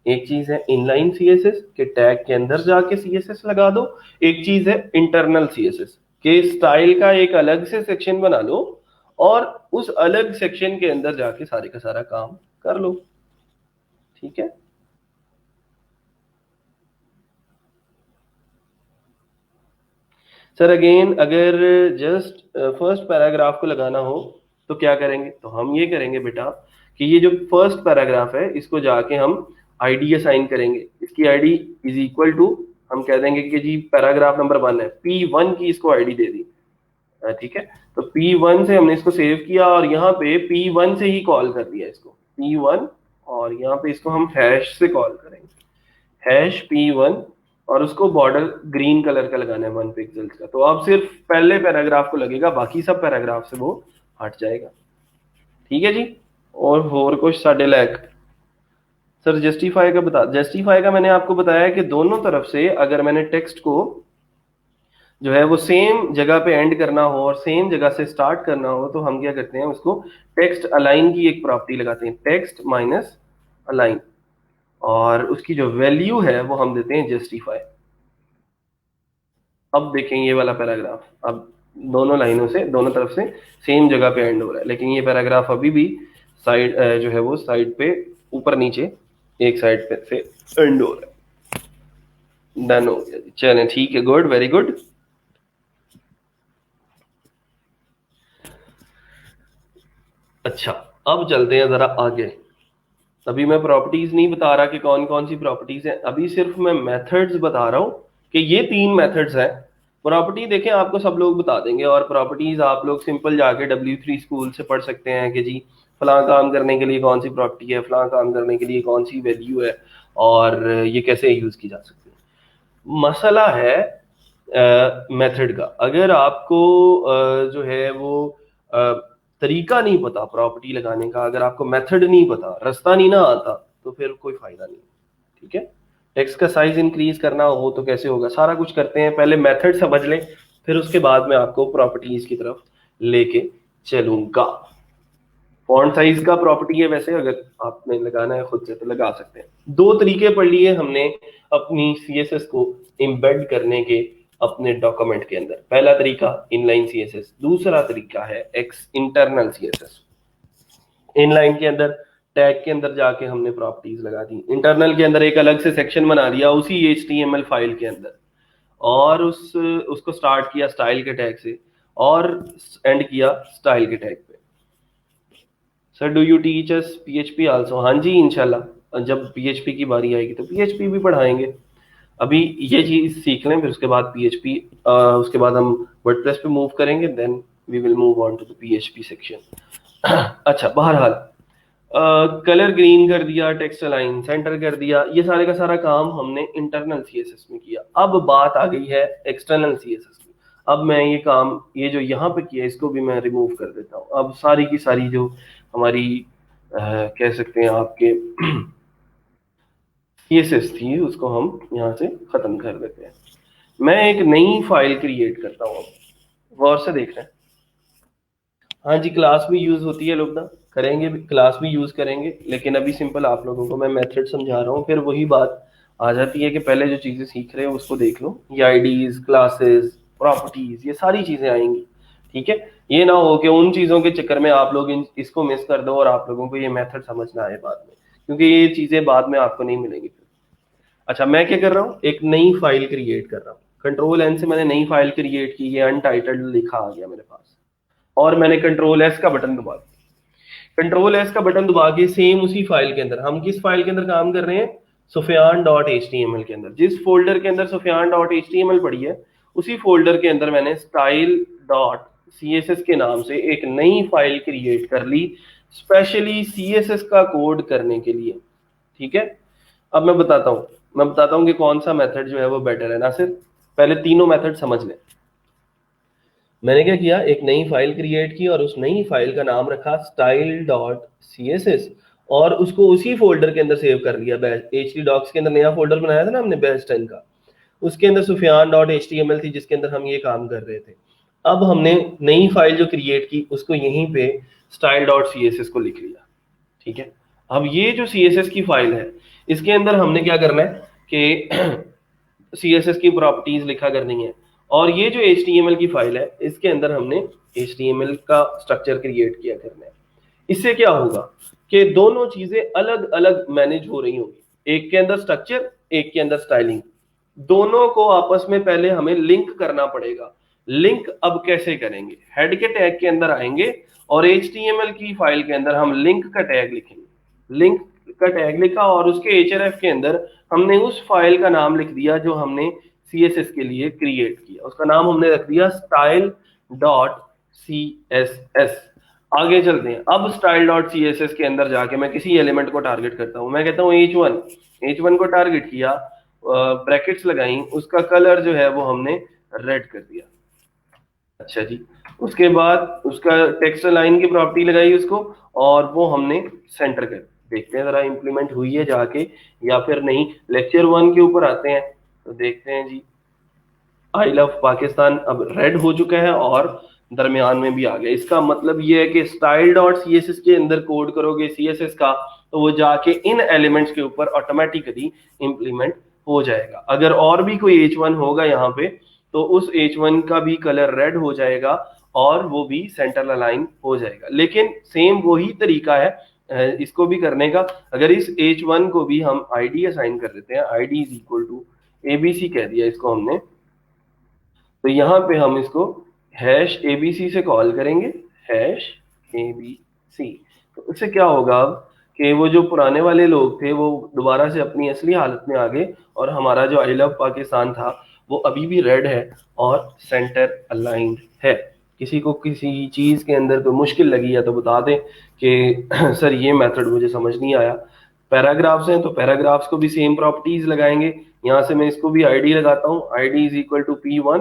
एक चीज है इनलाइन सीएसएस के टैग के अंदर जाके सीएसएस लगा दो, एक चीज है इंटरनल सीएसएस के स्टाइल का एक अलग से सेक्शन बना लो और उस अलग सेक्शन के अंदर जाके सारे का सारा काम कर लो। ठीक है, सर अगेन अगर जस्ट फर्स्ट पैराग्राफ को लगाना हो तो क्या करेंगे? तो हम ये करेंगे बेटा कि ये जो फर्स्ट पैराग्राफ है इसको जाके हम आईडी असाइन करेंगे। इसकी आईडी इज इक्वल टू, हम कह देंगे कि जी पैराग्राफ नंबर 1 है, P1 की इसको आईडी दे दी। ठीक है, तो P1 से हमने इसको सेव किया और यहाँ पे P1 से ही कॉल कर दिया इसको P1, और यहाँ पे इसको हम हैश से कॉल करेंगे, हैश P1, और उसको बॉर्डर ग्रीन कलर का लगाना है 1 पिक्सल का। तो अब सिर्फ पहले पैराग्राफ को लगेगा, बाकी सब पैराग्राफ से वो हट जाएगा। ठीक है जी, और कुछ साढ़े लैक सर जस्टिफाई का बता, जस्टिफाई का मैंने आपको बताया कि दोनों तरफ से अगर मैंने टेक्स्ट को जो है वो सेम जगह पे एंड करना हो और सेम जगह से स्टार्ट करना हो तो हम क्या करते हैं, उसको टेक्स्ट अलाइन की एक प्रॉपर्टी लगाते हैं, टेक्स्ट माइनस अलाइन, और उसकी जो वैल्यू है वो हम देते हैं जस्टिफाई। अब देखें ये वाला पैराग्राफ, अब दोनों लाइनों से दोनों तरफ से सेम जगह पे एंड हो रहा है, लेकिन ये पैराग्राफ अभी भी साइड जो है वो साइड पे ऊपर नीचे एक साइड पे से एंड हो रहा है। डन हो गया, चलें ठीक है, गुड, वेरी गुड। अच्छा, अब चलते हैं जरा आगे। अभी मैं प्रॉपर्टीज नहीं बता रहा कि कौन कौन सी प्रॉपर्टीज हैं, अभी सिर्फ मैं मेथड्स बता रहा हूं कि ये 3 मेथड्स हैं। प्रॉपर्टी देखें आपको सब लोग बता देंगे, और प्रॉपर्टीज आप लोग सिंपल जाके W3 स्कूल से पढ़ सकते हैं कि जी फला काम करने के लिए कौन सी प्रॉपर्टी है, फला काम करने के लिए कौन सी वैल्यू है, और ये कैसे यूज की जा सकती है। मसला है मेथड का। अगर आपको जो है वो तरीका नहीं पता प्रॉपर्टी लगाने का, अगर आपको मेथड नहीं पता, रास्ता नहीं ना आता, तो फिर कोई फायदा नहीं। ठीक है, टेक्स्ट का साइज इंक्रीज करना हो तो कैसे होगा, सारा कुछ करते हैं, पहले मेथड समझ लें, फिर उसके बाद में आपको प्रॉपर्टीज की तरफ लेके चलूंगा। फॉन्ट साइज का प्रॉपर्टी है, वैसे अगर आपने लगाना है खुद से तो लगा सकते हैं। 2 तरीके पढ़ लिए हमने अपनी सीएसएस को इम्बेड करने के अपने डॉक्यूमेंट के अंदर। पहला तरीका इनलाइन सीएसएस, दूसरा तरीका है इंटरनल सीएसएस। इनलाइन के अंदर टैग के अंदर जाके हमने प्रॉपर्टीज लगा दी, इंटरनल के अंदर एक अलग से सेक्शन बना दिया उसी HTML फाइल के अंदर, और उसको स्टार्ट किया स्टाइल के टैग से और एंड किया स्टाइल के टैग पे। Sir do you teach us PHP also? हाँ जी, इंशाल्लाह जब PHP की बारी आएगी तो PHP भी पढ़ाएंगे। अभी ये चीज सीख लें, फिर उसके बाद PHP, उसके बाद हम वर्डप्रेस पे मूव करेंगे, then we will move on to the PHP section. अच्छा, बहरहाल कलर ग्रीन कर दिया, टेक्स्ट अलाइन सेंटर कर दिया, ये सारे का सारा काम हमने इंटरनल सीएसएस में किया। अब बात आ गई है एक्सटर्नल सीएसएस में। अब मैं ये काम, ये जो यहाँ पे किया, इसको भी मैं रिमूव कर देता हूँ। अब सारी की सारी जो हमारी कह सकते हैं आपके सीएसएस थी, उसको हम यहाँ से खत्म कर देते हैं। मैं एक नई फाइल क्रिएट करता हूँ, गौर से देख रहे हैं। हाँ जी, क्लास भी यूज होती है, लोग ना करेंगे, क्लास भी यूज करेंगे, लेकिन अभी सिंपल आप लोगों को मैं मेथड समझा रहा हूँ। फिर वही बात आ जाती है कि पहले जो चीजें सीख रहे हो उसको देख लो, ये आईडीज, क्लासेस, प्रॉपर्टीज, ये सारी चीजें आएंगी। ठीक है, ये ना हो कि उन चीजों के चक्कर में आप लोग इसको मिस कर दो और आप लोगों को ये मेथड समझ ना आए बाद में, क्योंकि ये चीजें बाद में आपको नहीं मिलेंगी। अच्छा, मैं क्या कर रहा हूँ, एक नई फाइल क्रिएट कर रहा हूँ। कंट्रोल एन से मैंने नई फाइल क्रिएट की, ये अनटाइटल्ड लिखा आ गया मेरे पास, और मैंने कंट्रोल एस का बटन दबा दिया। कंट्रोल एस का बटन दबा के सेम उसी फाइल के अंदर, हम किस फाइल के अंदर काम कर रहे हैं, Sufyan.html के अंदर। जिस फोल्डर के अंदर Sufyan.html पड़ी है, उसी फोल्डर के अंदर मैंने style.css के नाम से एक नई फाइल क्रिएट कर ली, स्पेशली CSS का कोड करने के लिए। ठीक है, अब मैं बताता हूं कि कौन सा मेथड जो है वो बेटर है। ना सिर्फ पहले तीनों मेथड समझ लें। मैंने क्या किया, एक नई फाइल क्रिएट की और उस नई फाइल का नाम रखा style.css, और उसको उसी फोल्डर के अंदर सेव कर लिया। htdocs के अंदर नया फोल्डर बनाया था ना हमने बेस 10 का, उसके अंदर Sufyan.html थी जिसके अंदर हम ये काम कर रहे थे। अब हमने नई फाइल जो क्रिएट की उसको यहीं पे style.css को लिख लिया, ठीक है। अब ये जो CSS की फाइल है इसके अंदर हमने क्या करना है कि CSS की प्रॉपर्टीज लिखा करनी है, और ये जो HTML की फाइल है इसके अंदर हमने HTML का स्ट्रक्चर क्रिएट किया करना है। इससे क्या होगा कि दोनों चीजें अलग अलग मैनेज हो रही होंगी, एक के अंदर स्ट्रक्चर, एक के अंदर स्टाइलिंग। दोनों को आपस में पहले हमें लिंक करना पड़ेगा। लिंक अब कैसे करेंगे, हेड के टैग के अंदर आएंगे और HTML की फाइल के अंदर हम लिंक का टैग लिखेंगे। लिंक का टैग लिखा और उसके href के अंदर हमने उस फाइल का नाम लिख दिया जो हमने CSS के लिए क्रिएट किया, उसका नाम हमने रख दिया style.css। आगे चलते हैं। अब style.css के अंदर जाके मैं किसी एलिमेंट को टारगेट करता हूं, मैं कहता हूं h1 को टारगेट किया, ब्रैकेट्स लगाई, उसका कलर जो है वो हमने रेड कर दिया। अच्छा जी, उसके बाद उसका टेक्स्ट लाइन की प्रॉपर्टी लगाई उसको, और वो हमने सेंटर कर। देखते हैं जरा इंप्लीमेंट हुई है जाके या फिर नहीं। लेक्चर 1 के ऊपर आते हैं तो देखते हैं जी। आई लव पाकिस्तान अब रेड हो चुका है और दरमियान में भी आ गया। इसका मतलब ये है कि style.css के अंदर कोड करोगे CSS का तो वो जाके इन एलिमेंट्स के ऊपर ऑटोमेटिकली इंप्लीमेंट हो जाएगा। अगर और भी कोई h1 होगा यहाँ पे तो उस h1 का भी कलर रेड हो जाएगा और वो भी सेंटर अलाइन हो जाएगा। लेकिन सेम वही तरीका है इसको भी करने का। अगर इस h1 को भी हम id असाइन कर देते हैं, id is equal to abc कह दिया इसको हमने, तो यहाँ पे हम इसको हैश abc से कॉल करेंगे, हैश abc। तो इससे क्या होगा अब कि वो जो पुराने वाले लोग थे वो दोबारा से अपनी असली हालत में आ गए और हमारा जो आई लव पाकिस्तान था वो अभी भी रेड है और सेंटर अलाइंड है। किसी को किसी चीज के अंदर कोई मुश्किल लगी है तो बता दें कि सर ये मेथड मुझे समझ नहीं आया। पैराग्राफ्स हैं तो पैराग्राफ्स को भी सेम प्रॉपर्टीज लगाएंगे। यहाँ से मैं इसको भी आईडी लगाता हूँ, ID is equal to P1,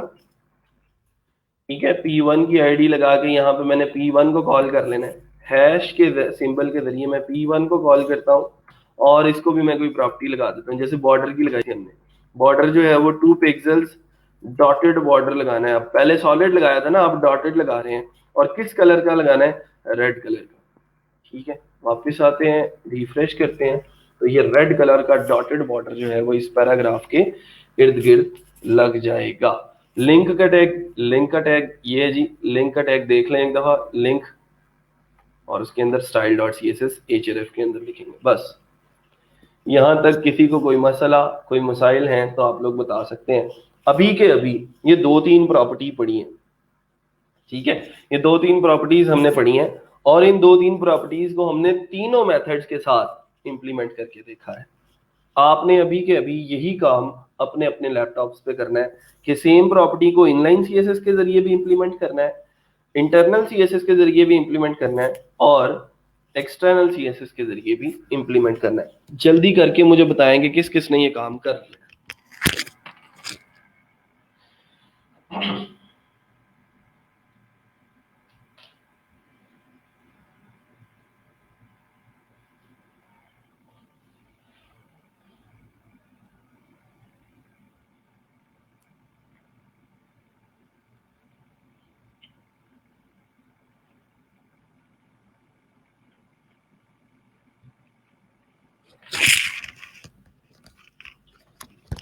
ठीक है। P1 की आईडी लगा के यहाँ पे मैंने P1 को कॉल कर लेना है, हैश के सिंबल के जरिए मैं P1 को कॉल करता हूँ और इसको भी मैं कोई प्रॉपर्टी लगा देता हूँ। जैसे बॉर्डर की लगाई थी हमने, बॉर्डर जो है वो 2 पिक्सल्स डॉटेड बॉर्डर लगाना है। अब पहले सॉलिड लगाया था ना, अब डॉटेड लगा रहे हैं, और किस कलर का लगाना है, रेड कलर का, ठीक है। वापस आते हैं, रिफ्रेश करते हैं तो ये रेड कलर का डॉटेड बॉर्डर जो है वो इस पैराग्राफ के इर्द गिर्द लग जाएगा। लिंक का टैग ये है जी, लिंक का टैग देख लें एक दफा, लिंक, और उसके अंदर style.css href के अंदर लिखेंगे। बस यहां तक किसी को कोई मसला कोई मसाइल हैं तो आप लोग बता सकते हैं। अभी के अभी ये 2-3 प्रॉपर्टी पढ़ी है, ठीक है। ये 2-3 प्रॉपर्टीज हमने पढ़ी हैं और इन 2-3 प्रॉपर्टीज को हमने तीनों मेथड्स के साथ इंप्लीमेंट करके देखा है। आपने अभी के अभी यही काम अपने अपने लैपटॉप्स पे करना है कि सेम प्रॉपर्टी को इनलाइन CSS के जरिए भी इंप्लीमेंट करना है, इंटरनल CSS के जरिए भी इंप्लीमेंट करना है और एक्सटर्नल CSS के जरिए भी इंप्लीमेंट करना है। जल्दी करके मुझे बताएंगे किस किस ने ये काम कर लिया।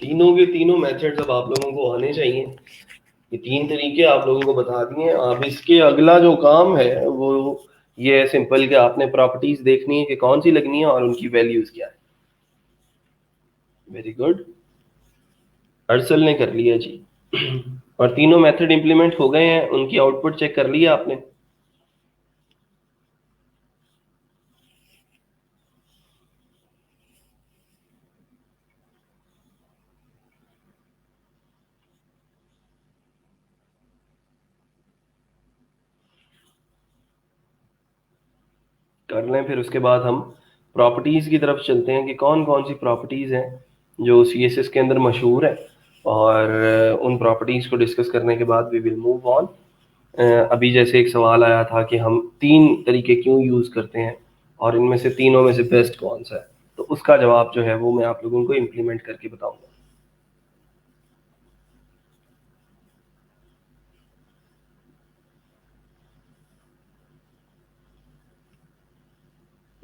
तीनों के तीनों मेथड्स अब आप लोगों को आने चाहिए। ये 3 तरीके आप लोगों को बता दिए। अब इसके अगला जो काम है वो ये है सिंपल कि आपने प्रॉपर्टीज देखनी है कि कौन सी लगनी है और उनकी वैल्यूज क्या है। वेरी गुड, अर्सल ने कर लिया जी। और तीनों मेथड इंप्लीमेंट हो गए हैं, उनकी आउटपुट चेक कर लिया आपने। कर लें, फिर उसके बाद हम प्रॉपर्टीज की तरफ चलते हैं कि कौन कौन सी प्रॉपर्टीज हैं जो CSS के अंदर मशहूर है, और उन प्रॉपर्टीज को डिस्कस करने के बाद वी विल मूव ऑन। अभी जैसे एक सवाल आया था कि हम 3 तरीके क्यों यूज करते हैं और इनमें से तीनों में से बेस्ट कौन सा है, तो उसका जवाब जो है वो मैं आप लोगों को इम्प्लीमेंट करके बताऊंगा।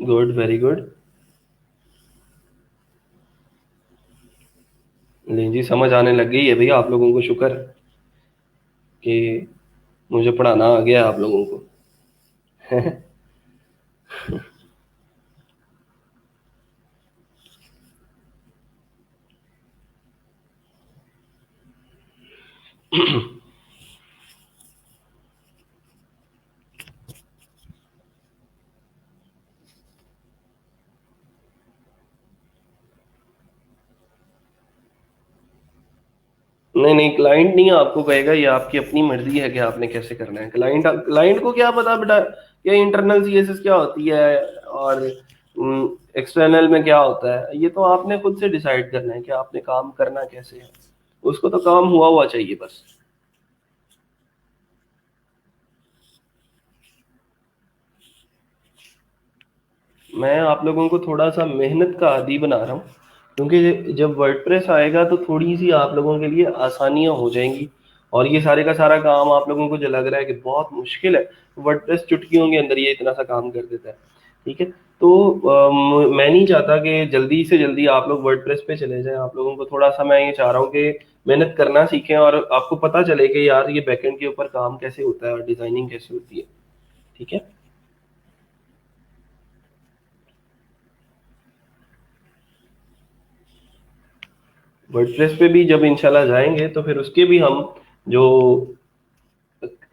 Good, very good. नहीं जी, समझ आने लग गई है भैया आप लोगों को, शुक्र कि मुझे पढ़ाना आ गया आप लोगों को। नहीं नहीं, क्लाइंट नहीं आपको कहेगा, ये आपकी अपनी मर्जी है कि आपने कैसे करना है। क्लाइंट क्लाइंट को क्या पता बेटा ये इंटरनल सीएसएस क्या होती है और एक्सटर्नल में क्या होता है। ये तो आपने खुद से डिसाइड करना है कि आपने काम करना कैसे है। उसको तो काम हुआ हुआ चाहिए बस। मैं आप लोगों को थोड़ा सा मेहनत का आदी बना रहा हूँ, क्योंकि जब वर्डप्रेस आएगा तो थोड़ी सी आप लोगों के लिए आसानियां हो जाएंगी। और ये सारे का सारा काम आप लोगों को जो लग रहा है कि बहुत मुश्किल है, वर्डप्रेस चुटकियों के अंदर ये इतना सा काम कर देता है। ठीक है। तो मैं नहीं चाहता कि जल्दी से जल्दी आप लोग वर्डप्रेस पे चले जाएं। आप लोगों को थोड़ा सा मैं ये चाह रहा हूँ कि मेहनत करना सीखें और आपको पता चले कि यार ये बैकएंड के ऊपर काम कैसे होता है और डिजाइनिंग कैसे होती है। ठीक है। वर्डप्रेस पे भी जब इंशाल्लाह जाएंगे तो फिर उसके भी हम जो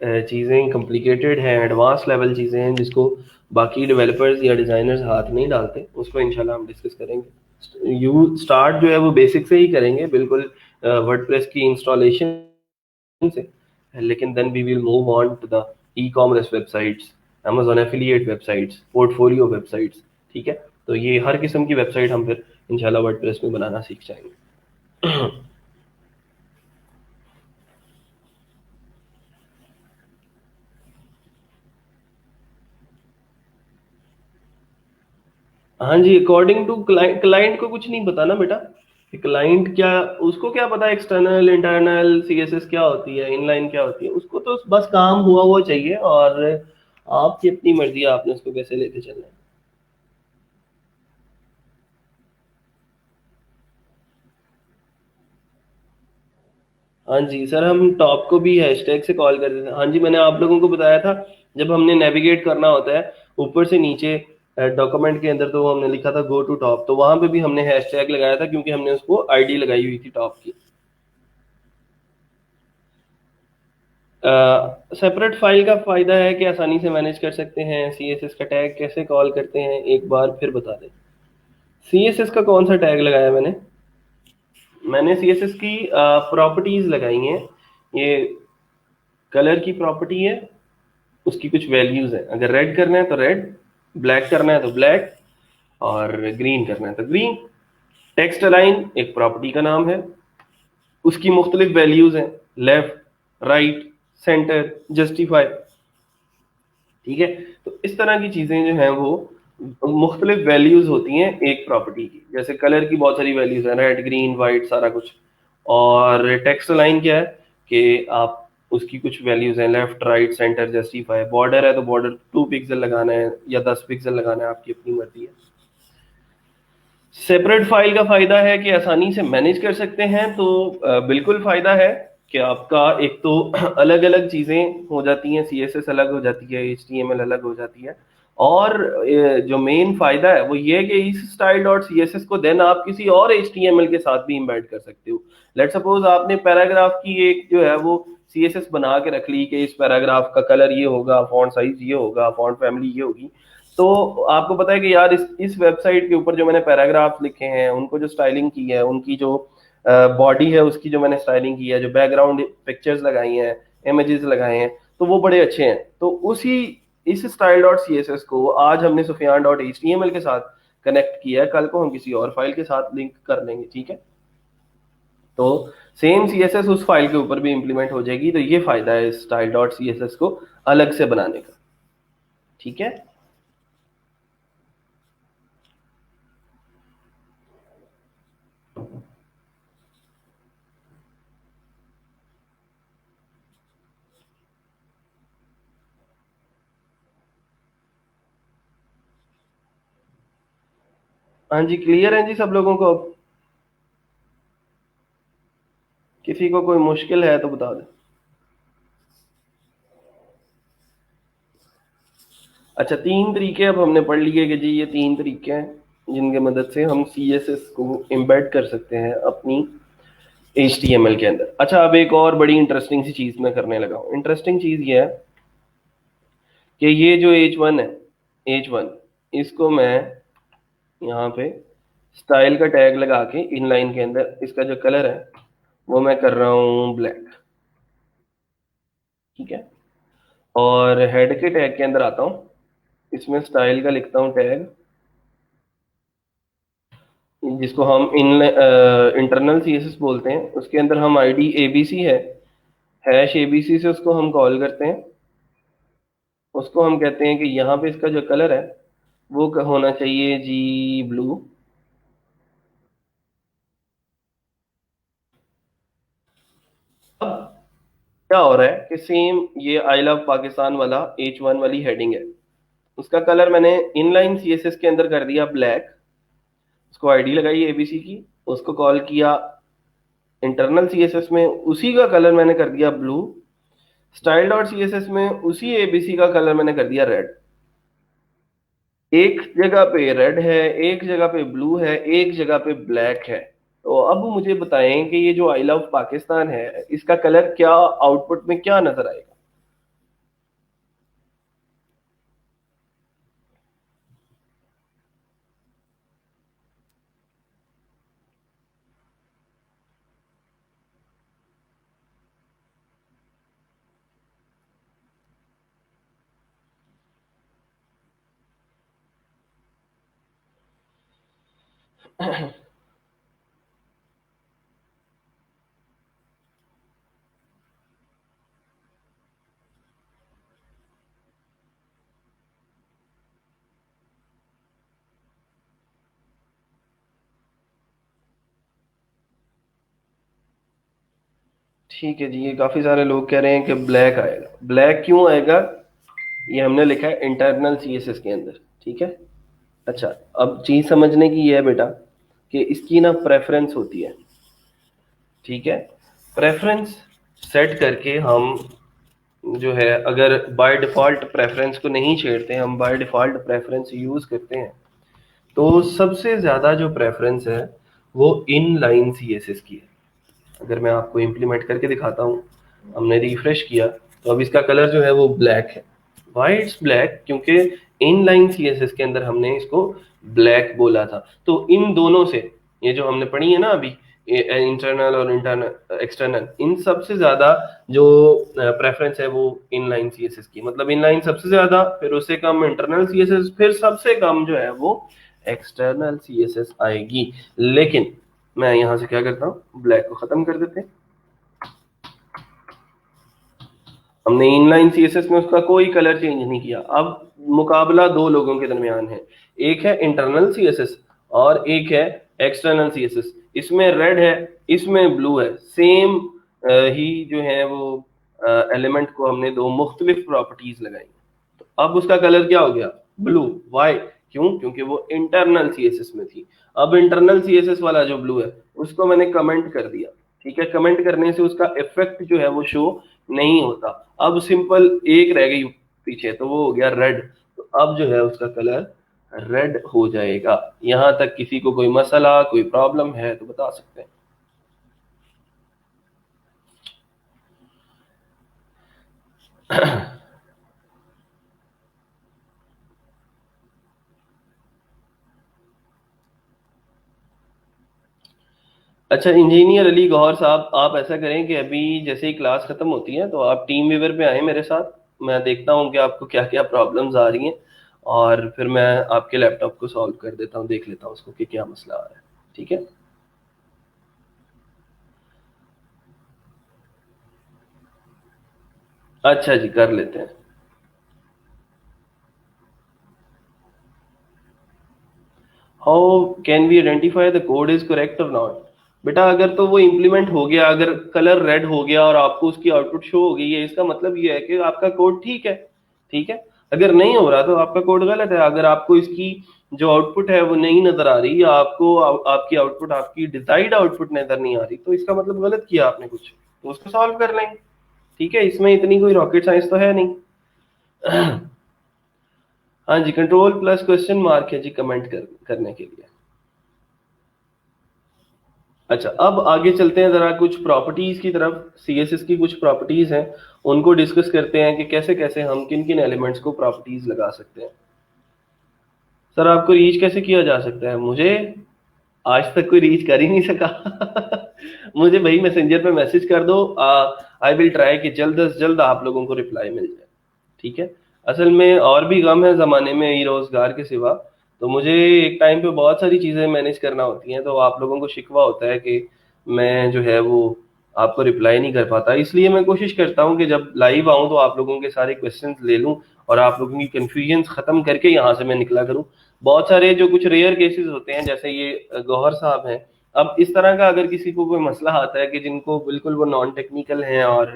चीज़ें कॉम्प्लिकेटेड हैं, एडवांस लेवल चीज़ें हैं जिसको बाकी डेवलपर्स या डिज़ाइनर्स हाथ नहीं डालते, उसको इंशाल्लाह हम डिस्कस करेंगे। यू स्टार्ट जो है वो बेसिक से ही करेंगे बिल्कुल, वर्डप्रेस की इंस्टॉलेशन से। लेकिन then we will move on to the e commerce websites, Amazon affiliate websites, portfolio websites. ठीक है। तो ये हर किस्म की वेबसाइट हम फिर इंशाल्लाह वर्डप्रेस में बनाना सीख जाएंगे। हाँ जी, अकॉर्डिंग टू क्लाइंट, क्लाइंट को कुछ नहीं पता ना बेटा कि क्लाइंट क्या, उसको क्या पता एक्सटर्नल इंटरनल सीएसएस क्या होती है, इनलाइन क्या होती है। उसको तो बस काम हुआ हुआ चाहिए और आपकी अपनी मर्जी है आपने उसको कैसे लेके चलना है। हाँ जी सर, हम टॉप को भी हैशटैग से कॉल कर देते हैं। हाँ जी, मैंने आप लोगों को बताया था जब हमने नेविगेट करना होता है ऊपर से नीचे डॉक्यूमेंट के अंदर, तो हमने लिखा था गो टू टॉप, तो वहां पे भी हमने हैशटैग लगाया था क्योंकि हमने उसको आईडी लगाई हुई थी टॉप की। सेपरेट फाइल का फायदा है कि आसानी से मैनेज कर सकते हैं। सीएसएस का टैग कैसे कॉल करते हैं एक बार फिर बता दें। सीएसएस का कौन सा टैग लगाया मैंने? मैंने सीएसएस की प्रॉपर्टीज लगाई हैं। ये कलर की प्रॉपर्टी है, उसकी कुछ वैल्यूज है। अगर रेड करना है तो रेड, ब्लैक करना है तो ब्लैक, और ग्रीन करना है तो ग्रीन। टेक्स्ट अलाइन एक प्रॉपर्टी का नाम है, उसकी मुख्तलिफ वैल्यूज हैं, लेफ्ट, राइट, सेंटर, जस्टिफाई। ठीक है। तो इस तरह की चीजें जो हैं वो मुख्तलिफ वैल्यूज होती हैं एक प्रॉपर्टी की। जैसे कलर की बहुत सारी वैल्यूज हैं, रेड ग्रीन वाइट सारा कुछ। और टेक्स्ट लाइन क्या है कि आप उसकी कुछ वैल्यूज हैं, left right centre justify. Border है तो बॉर्डर 2 पिक्सल लगाना है या 10 पिक्सल लगाना है, आपकी अपनी मर्जी है। सेपरेट फाइल का फायदा है कि आसानी से मैनेज कर सकते हैं। तो बिल्कुल फायदा है कि आपका एक तो अलग अलग चीजें हो जाती हैं, सीएसएस अलग हो जाती है, एचटीएमएल अलग हो जाती है। और जो मेन फायदा है वो ये है कि इस स्टाइल डॉट सीएसएस को देन आप किसी और एचटीएमएल के साथ भी इम्बेड कर सकते हो। लेट सपोज आपने पैराग्राफ की एक जो है वो सीएसएस बना के रख ली कि इस पैराग्राफ का कलर ये होगा, फॉन्ट साइज ये होगा, फॉन्ट फैमिली ये होगी। तो आपको पता है कि यार इस वेबसाइट के ऊपर जो मैंने पैराग्राफ लिखे हैं, उनको जो स्टाइलिंग की है, उनकी जो बॉडी है उसकी जो मैंने स्टाइलिंग की है, जो बैकग्राउंड पिक्चर्स लगाई हैं, इमेजेस लगाए हैं, तो वो बड़े अच्छे हैं। तो उसी इस style dot C S S को आज हमने Sufiyan dot H T M L के साथ कनेक्ट किया है, कल को हम किसी और फाइल के साथ लिंक कर लेंगे। ठीक है। तो सेम सी एस एस उस फाइल के ऊपर भी इंप्लीमेंट हो जाएगी। तो ये फायदा है style dot C S S को अलग से बनाने का। ठीक है। हाँ जी, क्लियर है जी सब लोगों को? अब किसी को कोई मुश्किल है तो बता दें। अच्छा, 3 तरीके अब हमने पढ़ लिए कि जी ये 3 तरीके हैं जिनके मदद से हम CSS को एम्बेड कर सकते हैं अपनी HTML के अंदर। अच्छा, अब एक और बड़ी इंटरेस्टिंग सी चीज मैं करने लगा हूँ। इंटरेस्टिंग चीज ये है कि ये जो H1 है, H1, इसको मैं यहाँ पे स्टाइल का टैग लगा के इनलाइन के अंदर इसका जो कलर है वो मैं कर रहा हूँ ब्लैक। ठीक है, और हेड के टैग के अंदर आता हूँ, इसमें स्टाइल का लिखता हूँ टैग, जिसको हम इन इंटरनल CSS बोलते हैं। उसके अंदर हम ID ABC है, हैश ABC से उसको हम कॉल करते हैं। उसको हम कहते हैं कि यहाँ पे इसका जो कलर है वो होना चाहिए जी ब्लू। अब क्या हो रहा है कि सेम ये आई लव पाकिस्तान वाला H1 वाली हेडिंग है, उसका कलर मैंने इनलाइन CSS के अंदर कर दिया ब्लैक। उसको ID लगाई ABC की, उसको कॉल किया इंटरनल CSS में, उसी का कलर मैंने कर दिया ब्लू। स्टाइल डॉट CSS में उसी ABC का कलर मैंने कर दिया रेड। एक जगह पे रेड है, एक जगह पे ब्लू है, एक जगह पे ब्लैक है। तो अब मुझे बताएं कि ये जो आई लव पाकिस्तान है इसका कलर क्या आउटपुट में क्या नजर आएगा? ठीक है जी, ये काफी सारे लोग कह रहे हैं कि ब्लैक आएगा। ब्लैक क्यों आएगा? ये हमने लिखा है इंटरनल CSS के अंदर। ठीक है, अच्छा, अब चीज समझने की ये है बेटा कि इसकी ना प्रेफरेंस होती है। ठीक है, प्रेफरेंस सेट करके हम जो है, अगर बाय डिफॉल्ट प्रेफरेंस को नहीं छेड़ते, हम बाय डिफॉल्ट प्रेफरेंस यूज करते हैं, तो सबसे ज्यादा जो प्रेफरेंस है वो इन लाइन CSS की है। अगर मैं आपको इम्प्लीमेंट करके दिखाता हूँ, हमने रिफ्रेश किया तो अब इसका कलर जो है वो ब्लैक है। Why it's black? क्योंकि इन लाइन CSS के अंदर हमने इसको ब्लैक बोला था। तो इन दोनों से, ये जो हमने पढ़ी है ना अभी, इंटरनल और इंटरनल एक्सटर्नल, इन सबसे ज्यादा जो प्रेफरेंस है वो इन लाइन CSS की। मतलब इन लाइन सबसे ज्यादा, फिर उससे कम इंटरनल CSS, फिर सबसे कम जो है वो एक्सटर्नल CSS आएगी। लेकिन मैं यहां से क्या करता हूँ, ब्लैक को खत्म कर देते हैं। हमने इनलाइन CSS में उसका कोई कलर चेंज नहीं किया। अब मुकाबला दो लोगों के दरमियान है, एक है इंटरनल CSS और एक है एक्सटर्नल CSS। इसमें रेड है, इसमें ब्लू है, सेम ही जो है वो एलिमेंट को हमने दो मुख्तलिफ प्रॉपर्टीज लगाई। तो अब उसका कलर क्या हो गया? ब्लू। वाई? क्यों? क्योंकि वो इंटरनल CSS में थी। अब इंटरनल CSS वाला जो ब्लू है उसको मैंने कमेंट कर दिया। ठीक है, कमेंट करने से उसका इफेक्ट जो है वो शो नहीं होता। अब सिंपल एक रह गई पीछे, तो वो हो गया रेड। तो अब जो है उसका कलर रेड हो जाएगा। यहां तक किसी को कोई मसला, कोई प्रॉब्लम है तो बता सकते हैं। अच्छा, इंजीनियर अली गौहर साहब, आप ऐसा करें कि अभी जैसे ही क्लास खत्म होती है तो आप टीम व्यूवर पे आए मेरे साथ। मैं देखता हूँ कि आपको क्या क्या प्रॉब्लम्स आ रही हैं, और फिर मैं आपके लैपटॉप को सॉल्व कर देता हूँ, देख लेता हूँ उसको कि क्या मसला आ रहा है। ठीक है, अच्छा जी, कर लेते हैं। How can we identify the code is correct और नॉट? बेटा, अगर तो वो इम्प्लीमेंट हो गया, अगर कलर रेड हो गया और आपको उसकी आउटपुट शो हो गई है, इसका मतलब ये है कि आपका कोड ठीक है। ठीक है, अगर नहीं हो रहा तो आपका कोड गलत है। अगर आपको इसकी जो आउटपुट है वो नहीं नजर आ रही, आपको आपकी आउटपुट, आपकी डिजायर्ड आउटपुट नजर नहीं आ रही, तो इसका मतलब गलत किया आपने कुछ, तो उसको सॉल्व कर लेंगे। ठीक है, इसमें इतनी कोई रॉकेट साइंस तो है नहीं। हाँ जी, कंट्रोल प्लस क्वेश्चन मार्क है जी कमेंट करने के लिए। अच्छा, अब आगे चलते हैं जरा कुछ प्रॉपर्टीज की तरफ। सीएसएस की कुछ प्रॉपर्टीज हैं, उनको डिस्कस करते हैं कि कैसे कैसे हम किन किन एलिमेंट्स को प्रॉपर्टीज लगा सकते हैं। सर आपको रीच कैसे किया जा सकता है? मुझे आज तक कोई रीच कर ही नहीं सका। मुझे भाई मैसेंजर पे मैसेज कर दो, आई विल ट्राई कि जल्द से जल्द आप लोगों को रिप्लाई मिल जाए। ठीक है, असल में और भी गम है ज़माने में ये रोज़गार के सिवा, तो मुझे एक टाइम पे बहुत सारी चीज़ें मैनेज करना होती हैं, तो आप लोगों को शिकवा होता है कि मैं जो है वो आपको रिप्लाई नहीं कर पाता। इसलिए मैं कोशिश करता हूँ कि जब लाइव आऊँ तो आप लोगों के सारे क्वेश्चंस ले लूँ और आप लोगों की कन्फ्यूजन ख़त्म करके यहाँ से मैं निकला करूँ। बहुत सारे जो कुछ रेयर केसेस होते हैं, जैसे ये गौहर साहब हैं, अब इस तरह का अगर किसी को कोई मसला आता है कि जिनको बिल्कुल वो नॉन टेक्निकल हैं और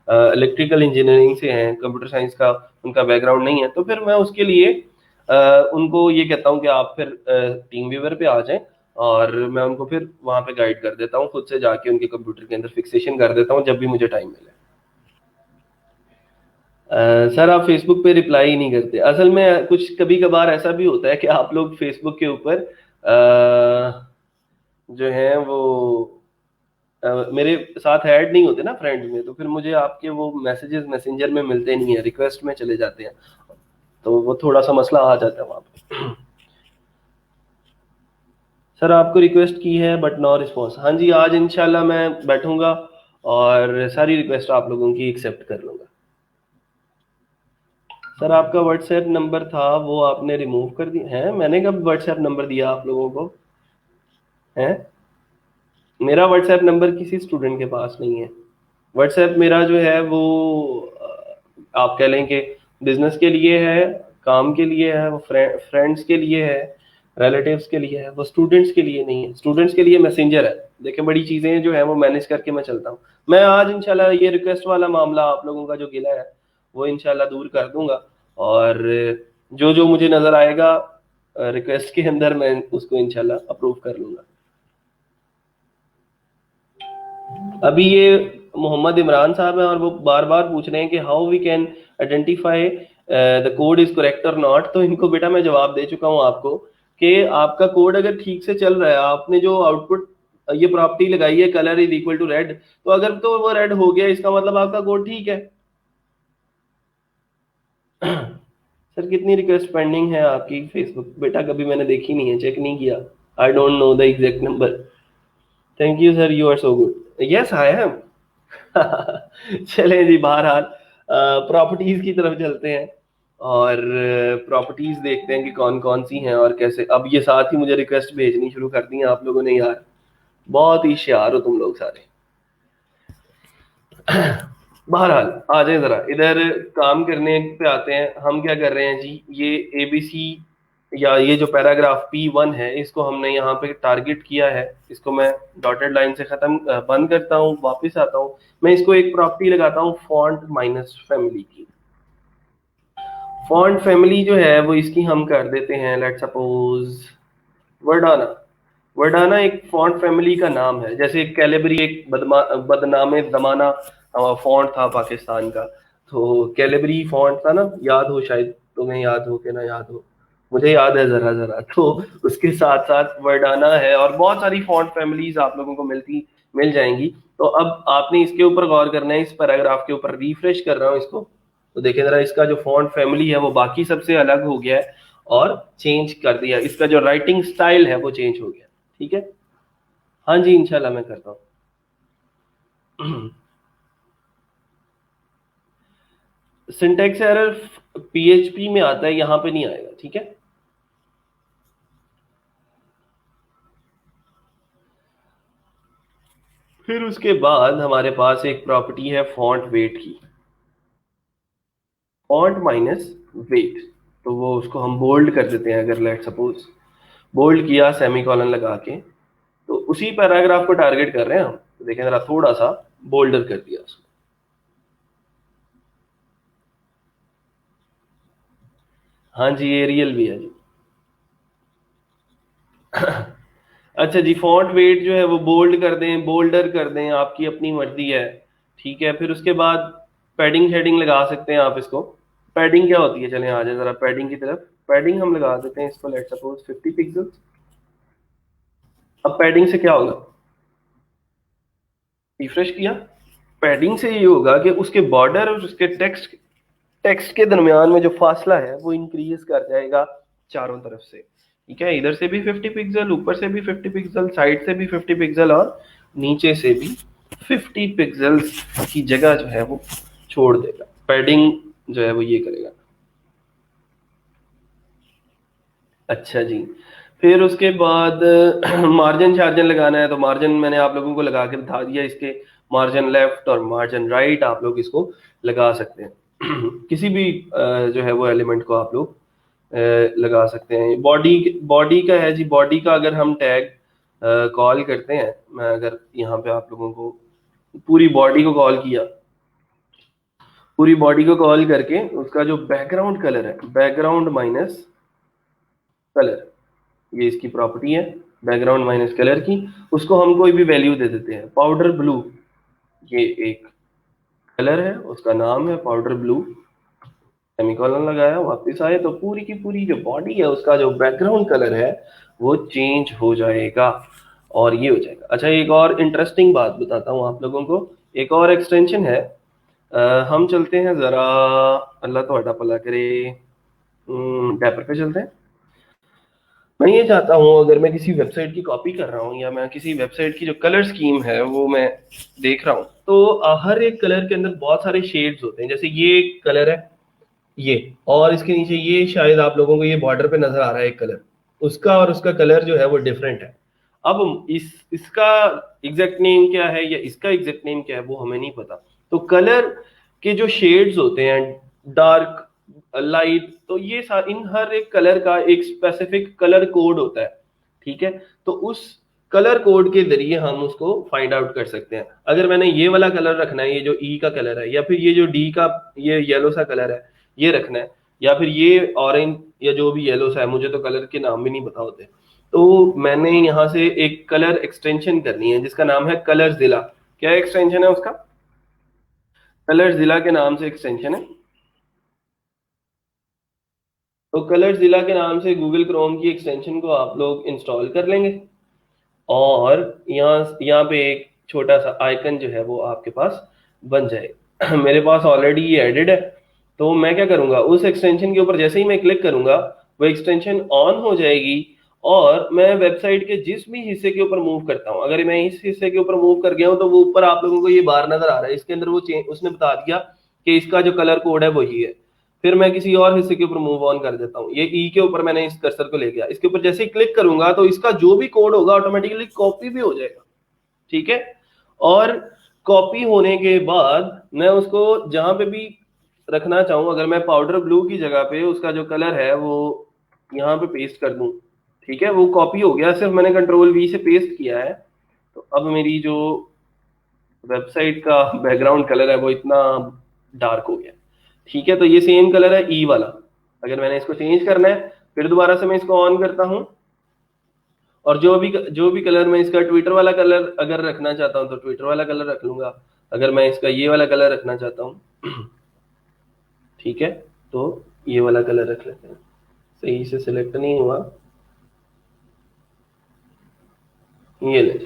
इलेक्ट्रिकल इंजीनियरिंग से हैं, कंप्यूटर साइंस का उनका बैकग्राउंड नहीं है, तो फिर मैं उसके लिए उनको ये कहता हूँ कि आप फिर टीम व्यूवर पे आ जाएं, और मैं उनको फिर वहां पे गाइड कर देता हूँ, खुद से जाके उनके कंप्यूटर के अंदर फिक्सेशन कर देता हूँ जब भी मुझे टाइम मिले। सर आप फेसबुक पे रिप्लाई ही नहीं करते। असल में कुछ कभी कभार ऐसा भी होता है कि आप लोग फेसबुक के ऊपर जो है वो मेरे साथ ऐड नहीं होते ना फ्रेंड में, तो फिर मुझे आपके वो मैसेजेस मैसेंजर में मिलते नहीं है, रिक्वेस्ट में चले जाते हैं, तो वो थोड़ा सा मसला आ जाता है वहां पे। सर आपको रिक्वेस्ट की है बट नो रिस्पॉन्स। हाँ जी, आज इंशाल्लाह मैं बैठूंगा और सारी रिक्वेस्ट आप लोगों की एक्सेप्ट कर लूंगा। सर आपका व्हाट्सएप नंबर था वो आपने रिमूव कर दिया है? मैंने कब व्हाट्सएप नंबर दिया आप लोगों को है? मेरा व्हाट्सएप नंबर किसी स्टूडेंट के पास नहीं है। व्हाट्सएप मेरा जो है वो आप कह लें कि बिजनेस के लिए है, काम के लिए है, वो फ्रेंड्स के लिए है, रिलेटिव्स के लिए है, वो स्टूडेंट्स के लिए नहीं है। स्टूडेंट्स के लिए मैसेंजर है। देखिए, बड़ी चीज़ें जो है वो मैनेज करके मैं चलता हूँ। मैं आज इंशाल्लाह ये रिक्वेस्ट वाला मामला आप लोगों का जो गिला है वो इंशाल्लाह दूर कर दूंगा, और जो जो मुझे नज़र आएगा रिक्वेस्ट के अंदर मैं उसको इंशाल्लाह अप्रूव कर लूंगा। अभी ये मोहम्मद इमरान साहब हैं और वो बार बार पूछ रहे हैं कि how we can identify the code is correct और नॉट। तो इनको बेटा मैं जवाब दे चुका हूँ आपको कि आपका कोड अगर ठीक से चल रहा है, आपने जो आउटपुट ये प्रॉपर्टी लगाई है colour is equal to red, तो अगर तो वो रेड हो गया इसका मतलब आपका कोड ठीक है। सर कितनी रिक्वेस्ट पेंडिंग है आपकी फेसबुक? बेटा कभी मैंने देखी नहीं है, चेक नहीं किया, I don't know the exact number. Thank you sir, you are so good. Yes I am. चलें जी, बहरहाल प्रॉपर्टीज की तरफ चलते हैं और प्रॉपर्टीज देखते हैं कि कौन कौन सी हैं और कैसे। अब ये साथ ही मुझे रिक्वेस्ट भेजनी शुरू कर दी हैं आप लोगों ने यार, बहुत ही होशियार हो तुम लोग सारे। बहरहाल आ जाए जरा इधर, काम करने पे आते हैं। हम क्या कर रहे हैं जी, ये एबीसी या ये जो पैराग्राफ P1 है इसको हमने यहाँ पे टारगेट किया है। इसको मैं डॉटेड लाइन से खत्म बंद करता हूँ, वापस आता हूँ, मैं इसको एक प्रॉपर्टी लगाता हूँ फॉन्ट माइनस फैमिली की। फॉन्ट फैमिली जो है वो इसकी हम कर देते हैं लेट सपोज वर्डाना। वर्डाना एक फॉन्ट फैमिली का नाम है, जैसे कैलिबरी एक बदनाम जमाना फॉन्ट था पाकिस्तान का, तो कैलिबरी फॉन्ट था ना, याद हो शायद, तुम्हें याद हो कि ना याद हो, मुझे याद है जरा जरा। तो उसके साथ साथ वर्डाना है और बहुत सारी फॉन्ट फैमिलीज आप लोगों को मिल जाएंगी। तो अब आपने इसके ऊपर गौर करना है, इस पैराग्राफ के ऊपर रिफ्रेश कर रहा हूँ इसको, तो देखें जरा, इसका जो फॉन्ट फैमिली है वो बाकी सबसे अलग हो गया है और चेंज कर दिया, इसका जो राइटिंग स्टाइल है वो चेंज हो गया। ठीक है, हाँ जी इंशाल्लाह मैं करता हूँ। सिंटेक्स एरर पीएचपी में आता है, यहाँ पे नहीं आएगा। ठीक है, फिर उसके बाद हमारे पास एक प्रॉपर्टी है फॉन्ट वेट की, फॉन्ट माइनस वेट। तो वो उसको हम बोल्ड कर देते हैं, अगर लेट सपोज बोल्ड किया सेमीकोलन लगा के, तो उसी पैराग्राफ को टारगेट कर रहे हैं हम, तो देखें जरा थोड़ा सा बोल्डर कर दिया उसको। हाँ जी, एरियल भी है जी। अच्छा जी, फॉन्ट वेट जो है वो बोल्ड कर दें, बोल्डर कर दें, आपकी अपनी मर्जी है। ठीक है, फिर उसके बाद पैडिंग शेडिंग लगा सकते हैं आप इसको। पैडिंग क्या होती है, चलें आ जाए जरा पैडिंग की तरफ। पैडिंग हम लगा देते हैं इसको, लेट सपोज 50 पिक्सल। अब पैडिंग से क्या होगा, रिफ्रेश किया, पैडिंग से ये होगा कि उसके बॉर्डर और उसके टेक्स्ट टेक्स्ट के दरमियान में जो फासला है वो इंक्रीज कर जाएगा चारों तरफ से। ठीक है, इधर से भी 50 पिक्सल, ऊपर से भी 50 पिक्सल, साइड से भी 50 पिक्सल, और नीचे से भी 50 पिक्सल की जगह जो है वो छोड़ देगा। पैडिंग जो है वो ये करेगा। अच्छा जी, फिर उसके बाद मार्जिन शार्जिन लगाना है, तो मार्जिन मैंने आप लोगों को लगा के बता दिया। इसके मार्जिन लेफ्ट और मार्जिन राइट आप लोग इसको लगा सकते हैं। किसी भी जो है वो एलिमेंट को आप लोग लगा सकते हैं। बॉडी बॉडी का है जी, बॉडी का अगर हम टैग कॉल करते हैं, मैं अगर यहाँ पे आप लोगों को पूरी बॉडी को कॉल किया, पूरी बॉडी को कॉल करके उसका जो बैकग्राउंड कलर है, बैकग्राउंड माइनस कलर, ये इसकी प्रॉपर्टी है बैकग्राउंड माइनस कलर की, उसको हम कोई भी वैल्यू दे देते हैं। पाउडर ब्लू, ये एक कलर है, उसका नाम है पाउडर ब्लू। सेमीकोलन लगाया, वापस आए तो पूरी की पूरी जो बॉडी है उसका जो बैकग्राउंड कलर है वो चेंज हो जाएगा और ये हो जाएगा। अच्छा, एक और इंटरेस्टिंग बात बताता हूँ आप लोगों को। एक और एक्सटेंशन है। हम चलते हैं जरा, अल्लाह तो भला करे, डैपर पे चलते हैं। मैं ये चाहता हूँ, अगर मैं किसी वेबसाइट की कॉपी कर रहा हूँ या मैं किसी वेबसाइट की जो कलर स्कीम है वो मैं देख रहा हूँ, तो हर एक कलर के अंदर बहुत सारे शेड्स होते हैं। जैसे ये कलर है, ये, और इसके नीचे ये शायद आप लोगों को ये बॉर्डर पे नजर आ रहा है एक कलर, उसका और उसका कलर जो है वो डिफरेंट है। अब इसका एग्जैक्ट नेम क्या है या इसका एग्जैक्ट नेम क्या है वो हमें नहीं पता। तो कलर के जो शेड्स होते हैं, डार्क, लाइट, तो ये इन हर एक कलर का एक स्पेसिफिक कलर कोड होता है। ठीक है, तो उस कलर कोड के जरिए हम उसको फाइंड आउट कर सकते हैं। अगर मैंने ये वाला कलर रखना है, ये जो ई का कलर है, या फिर ये जो डी का ये येलो सा कलर है ये रखना है, या फिर ये ऑरेंज या जो भी येलो सा है, मुझे तो कलर के नाम भी नहीं पता होते, तो मैंने यहाँ से एक कलर एक्सटेंशन करनी है जिसका नाम है कलर जिला। क्या एक्सटेंशन है उसका, कलर जिला के नाम से एक्सटेंशन है। तो कलर जिला के नाम से गूगल क्रोम की एक्सटेंशन को आप लोग इंस्टॉल कर लेंगे, और यहाँ यहाँ पे एक छोटा सा आइकन जो है वो आपके पास बन जाए। मेरे पास ऑलरेडी ये एडिड है, तो मैं क्या करूंगा, उस एक्सटेंशन के ऊपर जैसे ही मैं क्लिक करूंगा वो एक्सटेंशन ऑन हो जाएगी, और मैं वेबसाइट के जिस भी हिस्से के ऊपर मूव करता हूँ, अगर मैं इस हिस्से के ऊपर मूव कर गया हूँ तो वो ऊपर आप लोगों को ये बार नजर आ रहा है, इसके अंदर वो उसने बता दिया कि इसका जो कलर कोड है वही है। फिर मैं किसी और हिस्से के ऊपर मूव ऑन कर देता हूँ, ये ई के ऊपर मैंने इस कर्सर को ले गया, इसके ऊपर जैसे ही क्लिक करूंगा तो इसका जो भी कोड होगा ऑटोमेटिकली कॉपी भी हो जाएगा। ठीक है, और कॉपी होने के बाद मैं उसको जहां पे भी रखना चाहूँ, अगर मैं पाउडर ब्लू की जगह पे उसका जो कलर है वो यहाँ पे पेस्ट कर दूं, ठीक है, वो कॉपी हो गया, सिर्फ मैंने कंट्रोल वी से पेस्ट किया है। तो अब मेरी जो वेबसाइट का बैकग्राउंड कलर है वो इतना डार्क हो गया। ठीक है, तो ये सेम कलर है ई वाला। अगर मैंने इसको चेंज करना है, फिर दोबारा से मैं इसको ऑन करता हूँ, और जो भी कलर मैं इसका ट्विटर वाला कलर अगर रखना चाहता हूँ तो ट्विटर वाला कलर रख लूंगा। अगर मैं इसका ये वाला कलर रखना चाहता हूँ, ठीक है, तो ये वाला कलर रख लेते हैं। सही से सिलेक्ट नहीं हुआ, ये ले,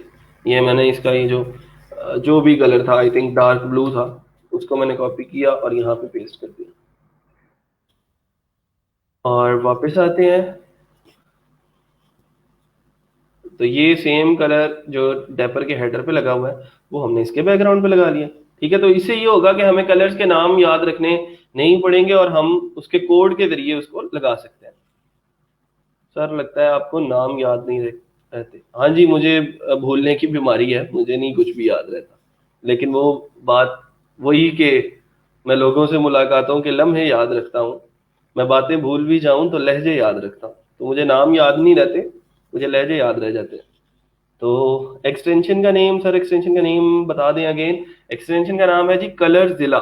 ये मैंने इसका ये जो भी कलर था, आई थिंक डार्क ब्लू था, उसको मैंने कॉपी किया और यहाँ पे पेस्ट कर दिया। और वापस आते हैं, तो ये सेम कलर जो डेपर के हेडर पे लगा हुआ है वो हमने इसके बैकग्राउंड पे लगा लिया। ठीक है, तो इससे ये होगा कि हमें कलर्स के नाम याद रखने नहीं पड़ेंगे और हम उसके कोड के जरिए उसको लगा सकते हैं। सर लगता है आपको नाम याद नहीं रहते। हाँ जी, मुझे भूलने की बीमारी है, मुझे नहीं कुछ भी याद रहता, लेकिन वो बात वही कि मैं लोगों से मुलाकातों के लम्हे याद रखता हूँ। मैं बातें भूल भी जाऊं तो लहजे याद रखता हूँ, तो मुझे नाम याद नहीं रहते, मुझे लहजे याद रह जाते हैं। तो एक्सटेंशन का नेम, सर एक्सटेंशन का नेम बता दें अगेन। एक्सटेंशन का नाम है जी कलर जिला,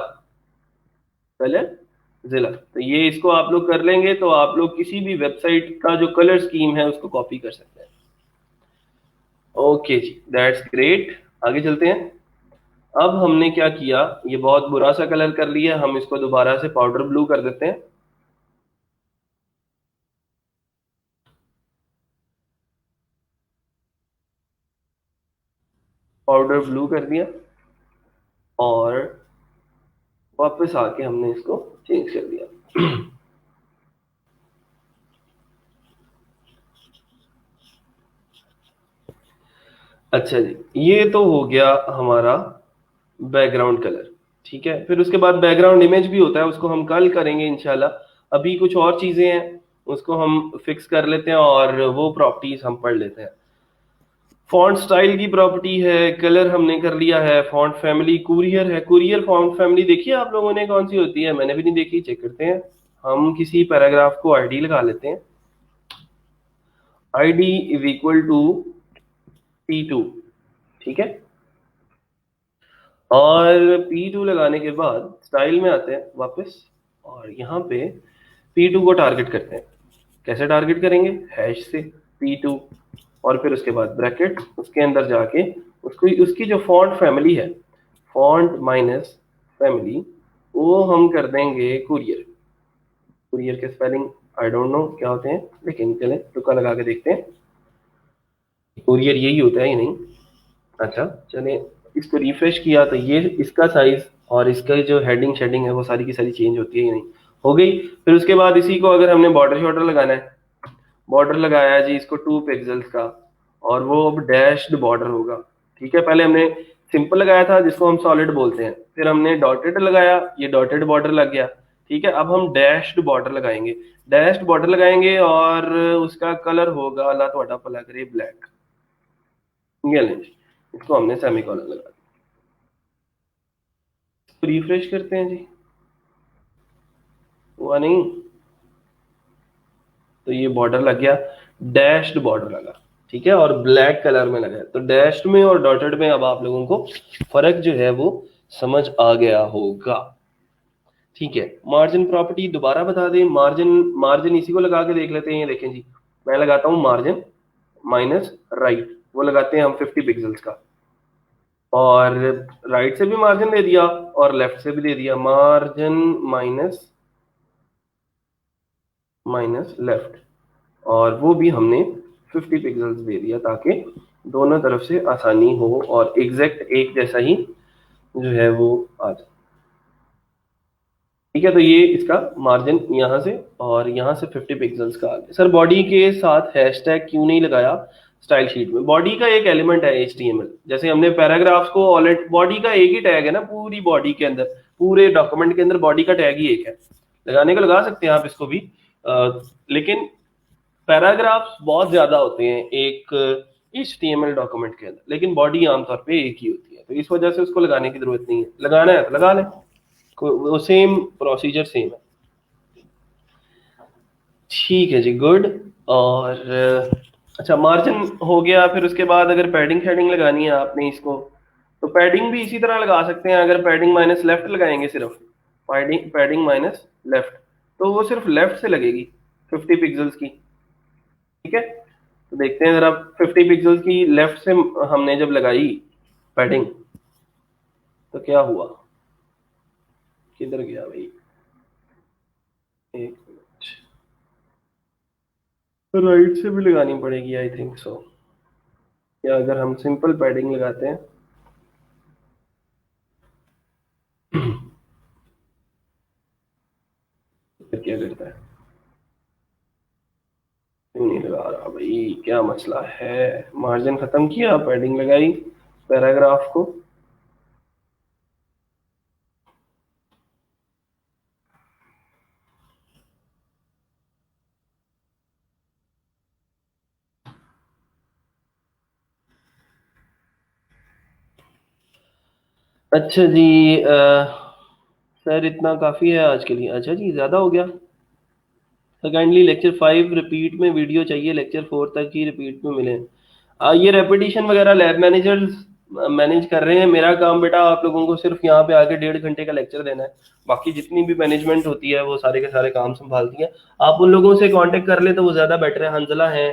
कलर जिला। तो ये इसको आप लोग कर लेंगे तो आप लोग किसी भी वेबसाइट का जो कलर स्कीम है उसको कॉपी कर सकते हैं। ओके जी, दैट्स ग्रेट। आगे चलते हैं। अब हमने क्या किया, ये बहुत बुरा सा कलर कर लिया, हम इसको दोबारा से पाउडर ब्लू कर देते हैं। पाउडर ब्लू कर दिया और वापस आके हमने इसको चेंज कर दिया। अच्छा जी, ये तो हो गया हमारा बैकग्राउंड कलर। ठीक है, फिर उसके बाद बैकग्राउंड इमेज भी होता है, उसको हम कल करेंगे इंशाल्लाह। अभी कुछ और चीजें हैं, उसको हम फिक्स कर लेते हैं और वो प्रॉपर्टीज हम पढ़ लेते हैं। फॉन्ट स्टाइल की प्रॉपर्टी है, कलर हमने कर लिया है, फॉन्ट फैमिली कुरियर है। कुरियर फॉन्ट फैमिली देखिए आप लोगों ने कौन सी होती है, मैंने भी नहीं देखी, चेक करते हैं। हम किसी पैराग्राफ को आईडी लगा लेते हैं। ID is equal to P2। ठीक है, और P2 लगाने के बाद स्टाइल में आते हैं वापस, और यहाँ पे P2 को टारगेट करते हैं। कैसे टारगेट करेंगे, हैश से P2, और फिर उसके बाद ब्रैकेट, उसके अंदर जाके उसको उसकी जो फॉन्ट फैमिली है, फॉन्ट माइनस फैमिली, वो हम कर देंगे कुरियर। कुरियर के स्पेलिंग आई डोंट नो क्या होते हैं, लेकिन चलें तुक्का लगा के देखते हैं। कुरियर यही होता है या नहीं। अच्छा चलें, इसको रिफ्रेश किया तो ये इसका साइज और इसका जो हेडिंग शेडिंग है वो सारी की सारी चेंज होती है या नहीं, हो गई। फिर उसके बाद इसी को अगर हमने बॉर्डर शॉर्डर लगाना है, बॉर्डर लगाया जी इसको 2 पिक्सल्स का, और वो अब डैश्ड बॉर्डर होगा। ठीक है, पहले हमने सिंपल लगाया था जिसको हम सॉलिड बोलते हैं, फिर हमने डॉटेड लगाया, ये डॉटेड बॉर्डर लग गया। ठीक है, अब हम डैश्ड बॉर्डर लगाएंगे। डैश्ड बॉर्डर लगाएंगे और उसका कलर होगा, अल्लाह ਤੁਹਾਡਾ भला करे, ब्लैक। ये लें, इसको हमने सेमीकोलन लगा दिया। रिफ्रेश करते हैं जी, हुआ नहीं, तो ये बॉर्डर लग गया, डैश्ड बॉर्डर लगा। ठीक है, और ब्लैक कलर में लगा है। तो डैश्ड में और डॉटेड में अब आप लोगों को फर्क जो है वो समझ आ गया होगा। ठीक है, मार्जिन प्रॉपर्टी दोबारा बता दें। मार्जिन, मार्जिन इसी को लगा के देख लेते हैं। ये देखें जी, मैं लगाता हूं मार्जिन माइनस राइट, वो लगाते हैं हम 50 पिक्सल्स का, और राइट से भी मार्जिन दे दिया और लेफ्ट से भी दे दिया, मार्जिन माइनस माइनस लेफ्ट, और वो भी हमने 50 पिक्सल्स दे दिया ताकि दोनों तरफ से आसानी हो और एग्जैक्ट एक जैसा ही जो है वो आ जाए। ठीक है, तो ये इसका मार्जिन यहाँ से और यहाँ से 50 पिक्सल्स का आ गया। सर बॉडी के साथ हैशटैग क्यों नहीं लगाया स्टाइल शीट में? बॉडी का एक एलिमेंट है HTML, जैसे हमने पैराग्राफ्स को ऑलरेडी, बॉडी का एक ही टैग है ना पूरी बॉडी के अंदर, पूरे डॉक्यूमेंट के अंदर बॉडी का टैग ही एक है। लगाने को लगा सकते हैं आप इसको भी, लेकिन पैराग्राफ्स बहुत ज्यादा होते हैं एक HTML डॉक्यूमेंट के अंदर, लेकिन बॉडी आमतौर पे एक ही होती है, तो इस वजह से उसको लगाने की जरूरत नहीं है। लगाना है तो लगा लें, वो सेम प्रोसीजर सेम है। ठीक है जी, गुड। और अच्छा, मार्जिन हो गया। फिर उसके बाद अगर पैडिंग शेडिंग लगानी है आपने इसको, तो पैडिंग भी इसी तरह लगा सकते हैं। अगर पैडिंग माइनस लेफ्ट लगाएंगे, सिर्फ पैडिंग पैडिंग माइनस लेफ्ट, तो वो सिर्फ लेफ्ट से लगेगी 50 पिक्सल्स की। ठीक है, तो देखते हैं जरा, 50 पिक्सल्स की लेफ्ट से हमने जब लगाई पैडिंग तो क्या हुआ, किधर गया भाई, एक मिनट, राइट से भी लगानी पड़ेगी आई थिंक सो। या अगर हम सिंपल पैडिंग लगाते हैं, फिर क्या करता है, क्यों नहीं लगा रहा भाई, क्या मसला है? मार्जिन खत्म किया, पैडिंग लगाई पैराग्राफ को। अच्छा जी, सर इतना काफी है आज के लिए। अच्छा जी, ज्यादा हो गया। तो काइंडली लेक्चर 5 रिपीट में वीडियो चाहिए, लेक्चर 4 तक ही रिपीट में मिले। ये रेपिटेशन वगैरह लैब मैनेजर्स मैनेज कर रहे हैं। मेरा काम बेटा आप लोगों को सिर्फ यहाँ पे आके 1.5 घंटे का लेक्चर देना है, बाकी जितनी भी मैनेजमेंट होती है वो सारे के सारे काम संभालती है। आप उन लोगों से कांटेक्ट कर ले तो वो ज्यादा बेटर है। हंजला है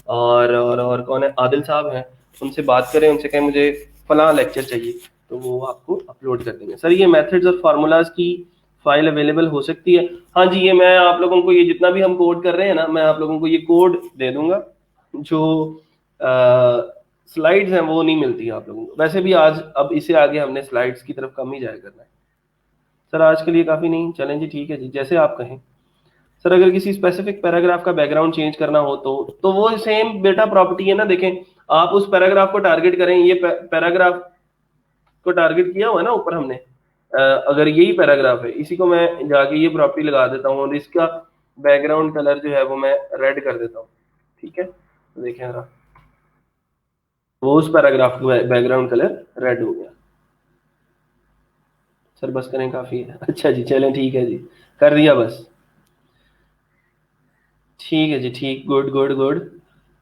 और कौन है, आदिल साहब हैं, उनसे बात करें, उनसे कहें मुझे फलां लेक्चर चाहिए, तो वो आपको अपलोड कर देंगे। सर ये मेथड्स और फार्मूलाज की फाइल अवेलेबल हो सकती है? हाँ जी, ये मैं आप लोगों को ये जितना भी हम कोड कर रहे हैं ना, मैं आप लोगों को ये कोड दे दूंगा। जो स्लाइड्स हैं वो नहीं मिलती आप लोगों को, वैसे भी आज अब इससे आगे हमने स्लाइड्स की तरफ कम ही जाया करना है। सर आज के लिए काफ़ी नहीं, चलें जी, ठीक है जी, जैसे आप कहें। सर अगर किसी स्पेसिफिक पैराग्राफ का बैकग्राउंड चेंज करना हो तो वो सेम बेटा प्रॉपर्टी है ना। देखें, आप उस पैराग्राफ को टारगेट करें, ये पैराग्राफ को टारगेट किया हुआ है ना ऊपर हमने। अगर यही पैराग्राफ है, इसी को मैं जाके ये प्रॉपर्टी लगा देता हूँ और इसका बैकग्राउंड कलर जो है वो मैं रेड कर देता हूँ, ठीक है। तो देखें जरा, वो उस पैराग्राफ का बैकग्राउंड कलर रेड हो गया। सर बस करें, काफ़ी है। अच्छा जी, चलें ठीक है जी, कर दिया बस। ठीक है जी, ठीक, good good good.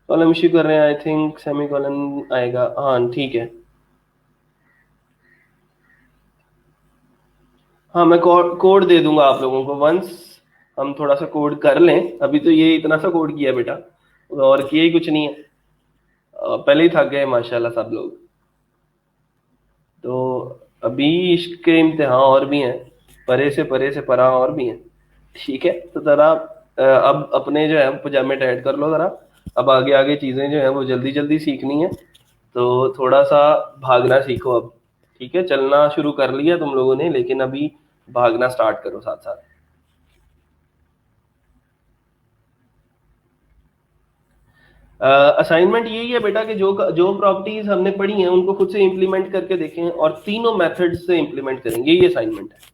Column issue कर रहे हैं, आई थिंक सेमी कॉलन आएगा, हाँ ठीक है। हाँ मैं कोड दे दूंगा आप लोगों को, वंस हम थोड़ा सा कोड कर लें। अभी तो ये इतना सा कोड किया बेटा, और किया ही कुछ नहीं है। पहले ही थक गए माशाल्लाह सब लोग। तो अभी इश्क के इम्तिहान और भी हैं, परे से परा और भी हैं, ठीक है। तो ज़रा अब अपने जो है पजामे टाइट कर लो ज़रा। अब आगे आगे चीज़ें जो हैं वो जल्दी जल्दी सीखनी है, तो थोड़ा सा भागना सीखो अब, ठीक है। चलना शुरू कर लिया तुम लोगों ने, लेकिन अभी भागना स्टार्ट करो साथ साथ। असाइनमेंट यही है बेटा कि जो जो प्रॉपर्टीज हमने पढ़ी हैं उनको खुद से इंप्लीमेंट करके देखें, और तीनों मेथड्स से इंप्लीमेंट करेंगे, यही असाइनमेंट है।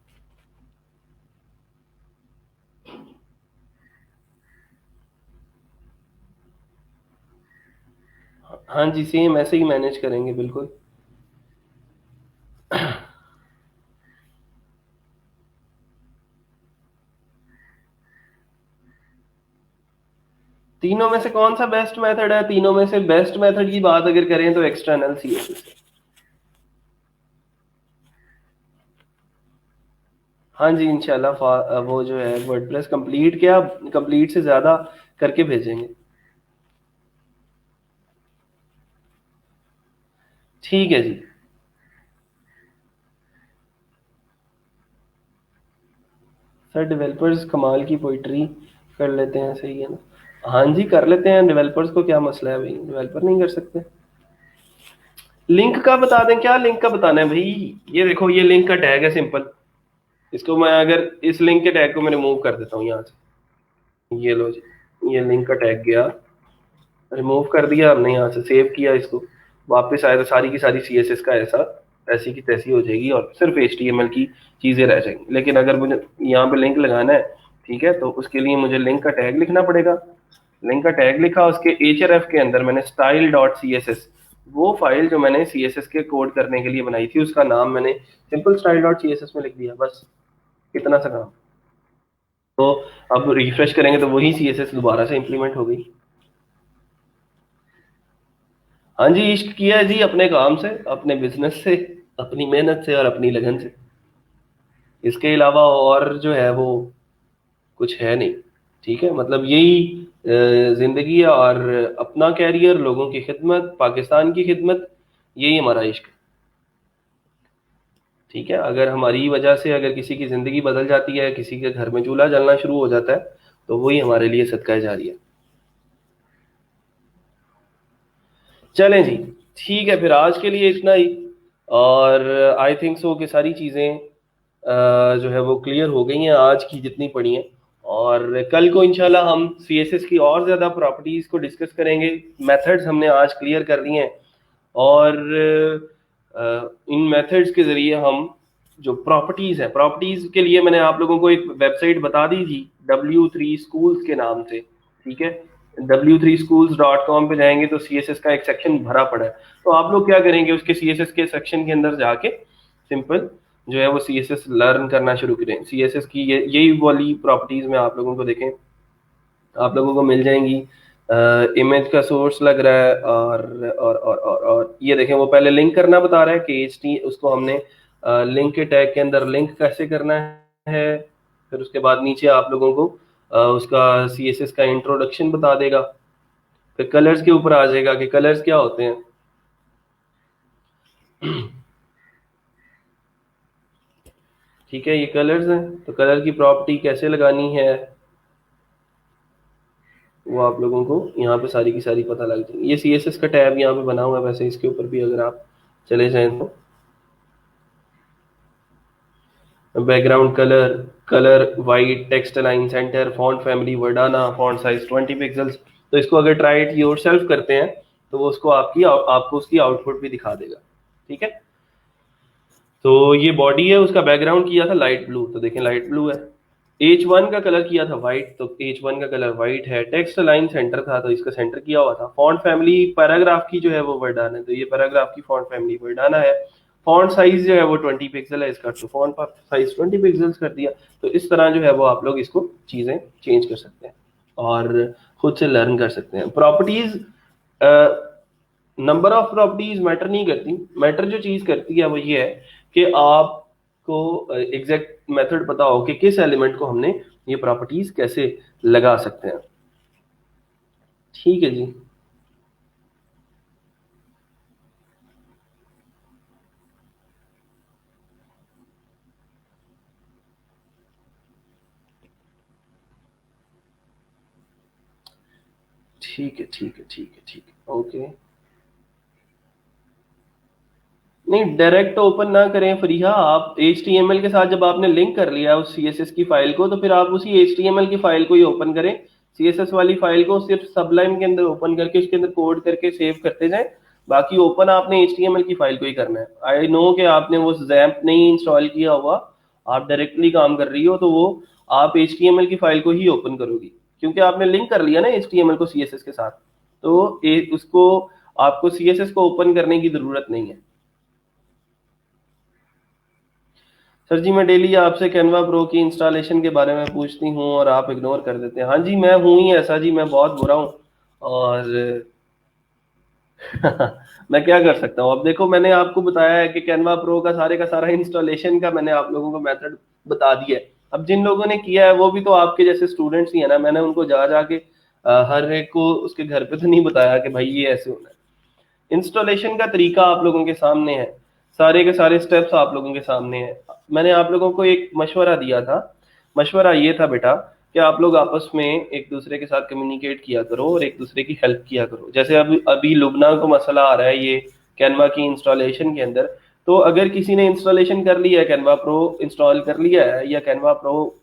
हाँ जी, सेम ऐसे ही मैनेज करेंगे बिल्कुल। तीनों में से कौन सा बेस्ट मेथड है? तीनों में से बेस्ट मेथड की बात अगर करें तो एक्सटर्नल सीएसएस है। हाँ जी, इंशाल्लाह वो जो है वर्डप्रेस कंप्लीट, क्या कंप्लीट से ज्यादा करके भेजेंगे। ठीक है जी। सर डेवलपर्स कमाल की पोइट्री कर लेते हैं, सही है ना? हाँ जी कर लेते हैं, डेवलपर्स को क्या मसला है भाई, डेवलपर नहीं कर सकते? लिंक का बता दें, क्या लिंक का बताना है भाई? ये देखो, ये लिंक का टैग है सिंपल। इसको मैं अगर इस लिंक के टैग को मैं रिमूव कर देता हूँ यहाँ से, ये लो जी, ये लिंक का टैग गया, रिमूव कर दिया हमने यहाँ से, सेव किया इसको, वापस आया तो सारी की सारी सीएसएस का ऐसा ऐसी की तैसी हो जाएगी और सिर्फ एचटीएमएल की चीजें रह जाएंगी। लेकिन अगर मुझे यहाँ पे लिंक लगाना है, ठीक है, तो उसके लिए मुझे लिंक का टैग लिखना पड़ेगा। लिंक का टैग लिखा, उसके एचआरएफ के अंदर मैंने style dot C S S, वो फाइल जो मैंने सी एस एस के कोड करने के लिए बनाई थी उसका नाम मैंने simple style dot C S S में लिख दिया, बस इतना सा काम। तो अब रिफ्रेश करेंगे तो वही सी एस एस दोबारा से इंप्लीमेंट हो गई। हाँ जी, इश्क किया है जी अपने काम से, अपने बिजनेस से, अपनी मेहनत से और अपनी लगन से। इसके अलावा और जो है वो कुछ है नहीं, ठीक है। मतलब यही जिंदगी है, और अपना कैरियर, लोगों की खिदमत, पाकिस्तान की खिदमत, यही हमारा इश्क है, ठीक है। अगर हमारी वजह से अगर किसी की जिंदगी बदल जाती है, किसी के घर में चूल्हा जलना शुरू हो जाता है, तो वही हमारे लिए सदका जारी है। चलें जी, ठीक है, फिर आज के लिए इतना ही। और आई थिंक सो कि सारी चीज़ें जो है वो क्लियर हो गई हैं आज की जितनी पड़ी हैं। और कल को इंशाल्लाह हम सीएसएस की और ज़्यादा प्रॉपर्टीज़ को डिस्कस करेंगे। मेथड्स हमने आज क्लियर कर दिए हैं, और इन मेथड्स के ज़रिए हम जो प्रॉपर्टीज़ हैं, प्रॉपर्टीज़ के लिए मैंने आप लोगों को एक वेबसाइट बता दी थी W3 Schools के नाम से, ठीक है। W3schools.com पे जाएंगे तो सीएसएस का एक सेक्शन भरा पड़ा है। तो आप लोग क्या करेंगे, उसके सीएसएस के सेक्शन के अंदर जाके सिंपल जो है वो सीएसएस लर्न करना शुरू करें। सीएसएस की यही वाली प्रॉपर्टीज में आप लोगों को देखें, आप लोगों को मिल जाएंगी। इमेज का सोर्स लग रहा है, और ये देखें, वो पहले लिंक करना बता रहा है कि एच उसको हमने लिंक के टैग के अंदर लिंक कैसे करना है। फिर उसके बाद नीचे आप लोगों को उसका सीएसएस का इंट्रोडक्शन बता देगा। फिर कलर्स के ऊपर आ जाएगा कि कलर्स क्या होते हैं, ठीक है, ये कलर्स हैं, तो कलर की प्रॉपर्टी कैसे लगानी है वो आप लोगों को यहाँ पे सारी की सारी पता लग जाएगी। ये CSS का टैब यहाँ पे बना हुआ है, वैसे इसके ऊपर भी अगर आप चले जाएं तो background colour, colour white, text align centre, font family Verdana, font size 20 pixels. तो इसको अगर ट्राई इट योर सेल्फ करते हैं तो वो उसको आपको उसकी आउटपुट भी दिखा देगा। ठीक है, तो ये बॉडी है, उसका बैकग्राउंड किया था लाइट ब्लू, तो देखें लाइट ब्लू है। H1 का कलर किया था व्हाइट, तो H1 का कलर व्हाइट है। टेक्स्ट लाइन सेंटर था तो इसका सेंटर किया हुआ था। फॉन्ट फैमिली पैराग्राफ की जो है वो वर्डाना है, तो ये पैराग्राफ की फॉन्ट फैमिली वर्डाना है। फॉन्ट साइज जो है वो 20 पिक्सल है इसका, तो फॉन्ट साइज 20 पिक्सल्स कर दिया। तो इस तरह जो है वो आप लोग इसको चीजें चेंज कर सकते हैं और खुद से लर्न कर सकते हैं। Properties, number of properties matter नहीं करती, मैटर जो चीज करती है वो ये है कि आपको एग्जैक्ट मेथड पता हो कि किस एलिमेंट को हमने ये प्रॉपर्टीज कैसे लगा सकते हैं। ठीक है जी। ठीक है, ठीक है, ठीक है, ठीक है, ओके। नहीं, डायरेक्ट ओपन ना करें फरीहा, आप HTML के साथ जब आपने लिंक कर लिया उस CSS की फाइल को, तो फिर आप उसी HTML की फाइल को ही ओपन करें। CSS वाली फाइल को सिर्फ सबलाइम के अंदर ओपन करके उसके अंदर कोड करके सेव करते जाएं। बाकी ओपन आपने HTML की फाइल को ही करना है। आई नो कि आपने वो जैम्प नहीं इंस्टॉल किया हुआ, आप डायरेक्टली काम कर रही हो, तो वो आप HTML की फाइल को ही ओपन करोगी, क्योंकि आपने लिंक कर लिया ना HTML को CSS के साथ। तो उसको आपको CSS को ओपन करने की जरूरत नहीं है। सर जी, मैं डेली आपसे कैनवा प्रो की इंस्टॉलेशन के बारे में पूछती हूँ और आप इग्नोर कर देते हैं। हाँ जी, मैं हूँ ही ऐसा जी, मैं बहुत बुरा हूँ। और मैं क्या कर सकता हूँ। अब देखो, मैंने आपको बताया है कि कैनवा प्रो का सारा इंस्टॉलेशन का मैंने आप लोगों को मेथड बता दिया है। अब जिन लोगों ने किया है वो भी तो आपके जैसे स्टूडेंट्स ही है ना, मैंने उनको जा जाके हर एक को उसके घर पे तो नहीं बताया कि भाई ये ऐसे होना है। इंस्टॉलेशन का तरीका आप लोगों के सामने है, सारे के सारे स्टेप्स आप लोगों के सामने हैं। मैंने आप लोगों को एक मशवरा दिया था, मशवरा ये था बेटा कि आप लोग आपस में एक दूसरे के साथ कम्युनिकेट किया करो और एक दूसरे की हेल्प किया करो। जैसे अभी अभी लुबना को मसला आ रहा है ये कैनवा की इंस्टॉलेशन के अंदर, तो अगर किसी ने इंस्टॉलेशन कर लिया है, कैनवा प्रो इंस्टॉल कर लिया है या कैनवा प्रो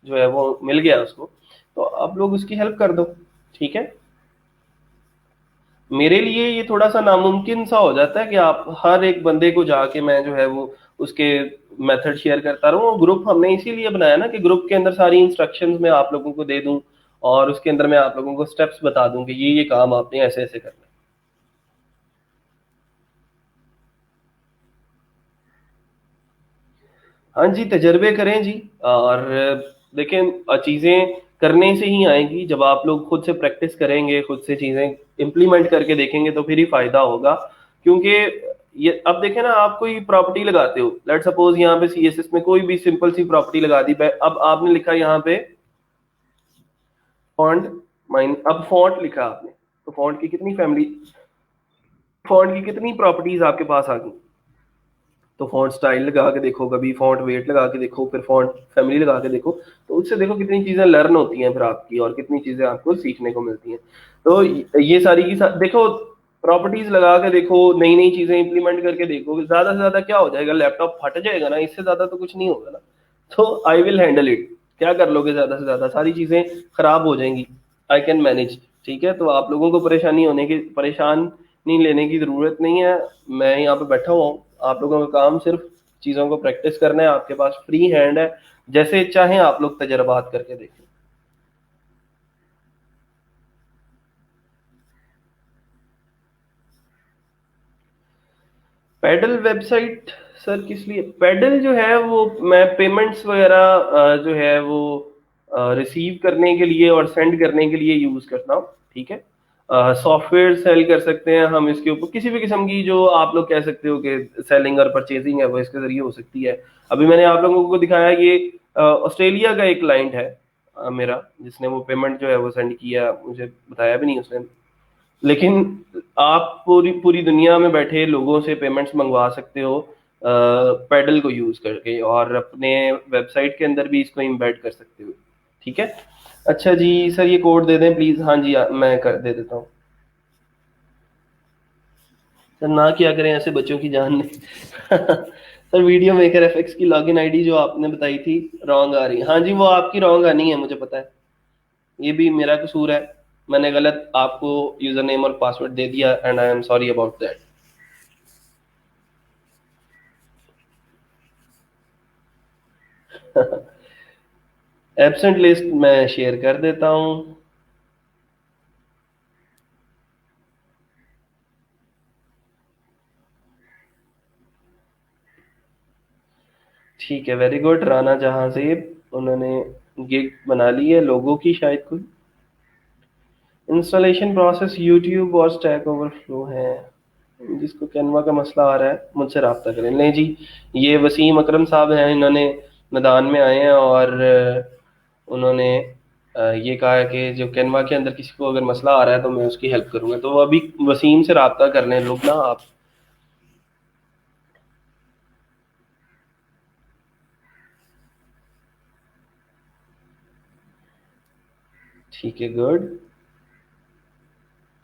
जो है वो मिल गया उसको, तो आप लोग उसकी हेल्प कर दो। ठीक है, मेरे लिए ये थोड़ा सा नामुमकिन सा हो जाता है कि आप हर एक बंदे को जाके मैं जो है वो उसके मेथड शेयर करता रहूं। ग्रुप हमने इसीलिए बनाया ना कि ग्रुप के अंदर सारी इंस्ट्रक्शंस मैं आप लोगों को दे दूं और उसके अंदर मैं आप लोगों को स्टेप्स बता दूं कि ये काम आपने ऐसे ऐसे करना है। हाँ जी, तजर्बे करें जी। और देखें, चीज़ें करने से ही आएंगी। जब आप लोग खुद से प्रैक्टिस करेंगे, खुद से चीज़ें इम्प्लीमेंट करके देखेंगे तो फिर ही फायदा होगा। क्योंकि ये अब देखें ना, आप कोई प्रॉपर्टी लगाते हो, लेट सपोज यहाँ पे CSS में कोई भी सिंपल सी प्रॉपर्टी लगा दी, अब आपने लिखा यहाँ पे फॉन्ट माइन, अब फॉन्ट लिखा आपने, तो फॉन्ट की कितनी फैमिली, फॉन्ट की कितनी प्रॉपर्टीज आपके पास आ गई। तो फॉन्ट स्टाइल लगा के देखो, कभी फॉन्ट वेट लगा के देखो, फिर फॉन्ट फैमिली लगा के देखो, तो उससे देखो कितनी चीजें लर्न होती हैं फिर आपकी और कितनी चीजें आपको सीखने को मिलती हैं। तो ये सारी की देखो, प्रॉपर्टीज लगा के देखो, नई नई चीजें इंप्लीमेंट करके देखो, ज्यादा से ज्यादा क्या हो जाएगा, लैपटॉप फट जाएगा ना, इससे ज्यादा तो कुछ नहीं होगा ना। तो आई विल हैंडल इट, क्या कर लोगे, ज्यादा से ज्यादा सारी चीजें खराब हो जाएंगी, आई कैन मैनेज। ठीक है, तो आप लोगों को परेशान नहीं लेने की जरूरत नहीं है। मैं यहाँ पे बैठा हुआ हूँ, आप लोगों का काम सिर्फ चीजों को प्रैक्टिस करना है, आपके पास फ्री हैंड है, जैसे चाहें आप लोग तजर्बात करके देखें। पेडल वेबसाइट, सर किस लिए पेडल जो है वो मैं पेमेंट्स वगैरह जो है वो रिसीव करने के लिए और सेंड करने के लिए यूज करता हूँ। ठीक है, सॉफ्टवेयर सेल कर सकते हैं हम इसके ऊपर, किसी भी किस्म की जो आप लोग कह सकते हो कि सेलिंग और परचेजिंग है वो इसके जरिए हो सकती है। अभी मैंने आप लोगों को दिखाया, ये ऑस्ट्रेलिया का एक क्लाइंट है मेरा, जिसने वो पेमेंट जो है वो सेंड किया, मुझे बताया भी नहीं उसने। लेकिन आप पूरी पूरी दुनिया में बैठे लोगों से पेमेंट्स मंगवा सकते हो पेडल को यूज करके, और अपने वेबसाइट के अंदर भी इसको एम्बेड कर सकते हो। ठीक है। अच्छा जी सर, ये कोड दे दें प्लीज। हाँ जी, मैं कर दे देता हूँ। सर ना क्या करें, ऐसे बच्चों की जान नहीं। सर वीडियो मेकर एफएक्स की लॉगिन आईडी जो आपने बताई थी रॉन्ग आ रही है। हाँ जी, वो आपकी रॉन्ग आनी है, मुझे पता है। ये भी मेरा कसूर है, मैंने गलत आपको यूजर नेम और पासवर्ड दे दिया, and I am sorry about that. Absent list मैं शेयर कर देता हूँ। ठीक है, वेरी गुड। राना जहां से उन्होंने गिग बना ली है लोगों की, शायद कोई इंस्टॉलेशन प्रोसेस यूट्यूब और स्टैक ओवरफ्लो है। जिसको कैनवा का मसला आ रहा है मुझसे रब्ता करें। नहीं जी, ये वसीम अकरम साहब हैं, इन्होंने मैदान में आए हैं और उन्होंने ये कहा है कि जो कैनवा के अंदर किसी को अगर मसला आ रहा है तो मैं उसकी हेल्प करूंगा, तो वो अभी वसीम से रब्ता कर लें लोग ना आप। ठीक है, गुड।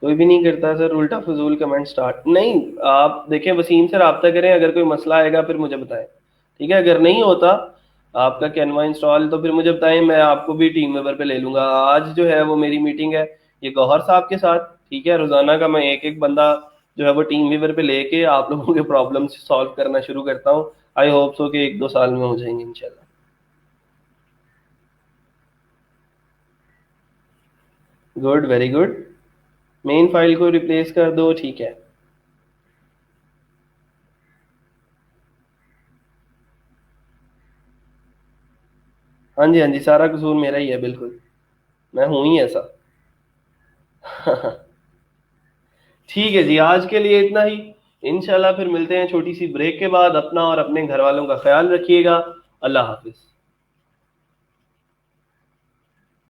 कोई भी नहीं करता सर उल्टा फजूल कमेंट स्टार्ट। नहीं, आप देखें, वसीम से रब्ता करें, अगर कोई मसला आएगा फिर मुझे बताएं। ठीक है, अगर नहीं होता आपका कैनवा इंस्टॉल तो फिर मुझे बताएं, मैं आपको भी टीम मेंबर पे ले लूंगा। आज जो है वो मेरी मीटिंग है ये गौहर साहब के साथ। ठीक है, रोजाना का मैं एक एक बंदा जो है वो टीम मेंबर पे लेके आप लोगों के प्रॉब्लम सॉल्व करना शुरू करता हूँ। आई होप सो कि 1-2 साल में हो जाएंगे इंशाल्लाह। Good, very good. Main file को रिप्लेस कर दो, ठीक है। हाँ जी, हाँ जी, सारा कसूर मेरा ही है, बिल्कुल। मैं हूं ही ऐसा। ठीक है जी, आज के लिए इतना ही। इंशाल्लाह फिर मिलते हैं छोटी सी ब्रेक के बाद। अपना और अपने घर वालों का ख्याल रखिएगा। अल्लाह हाफिज।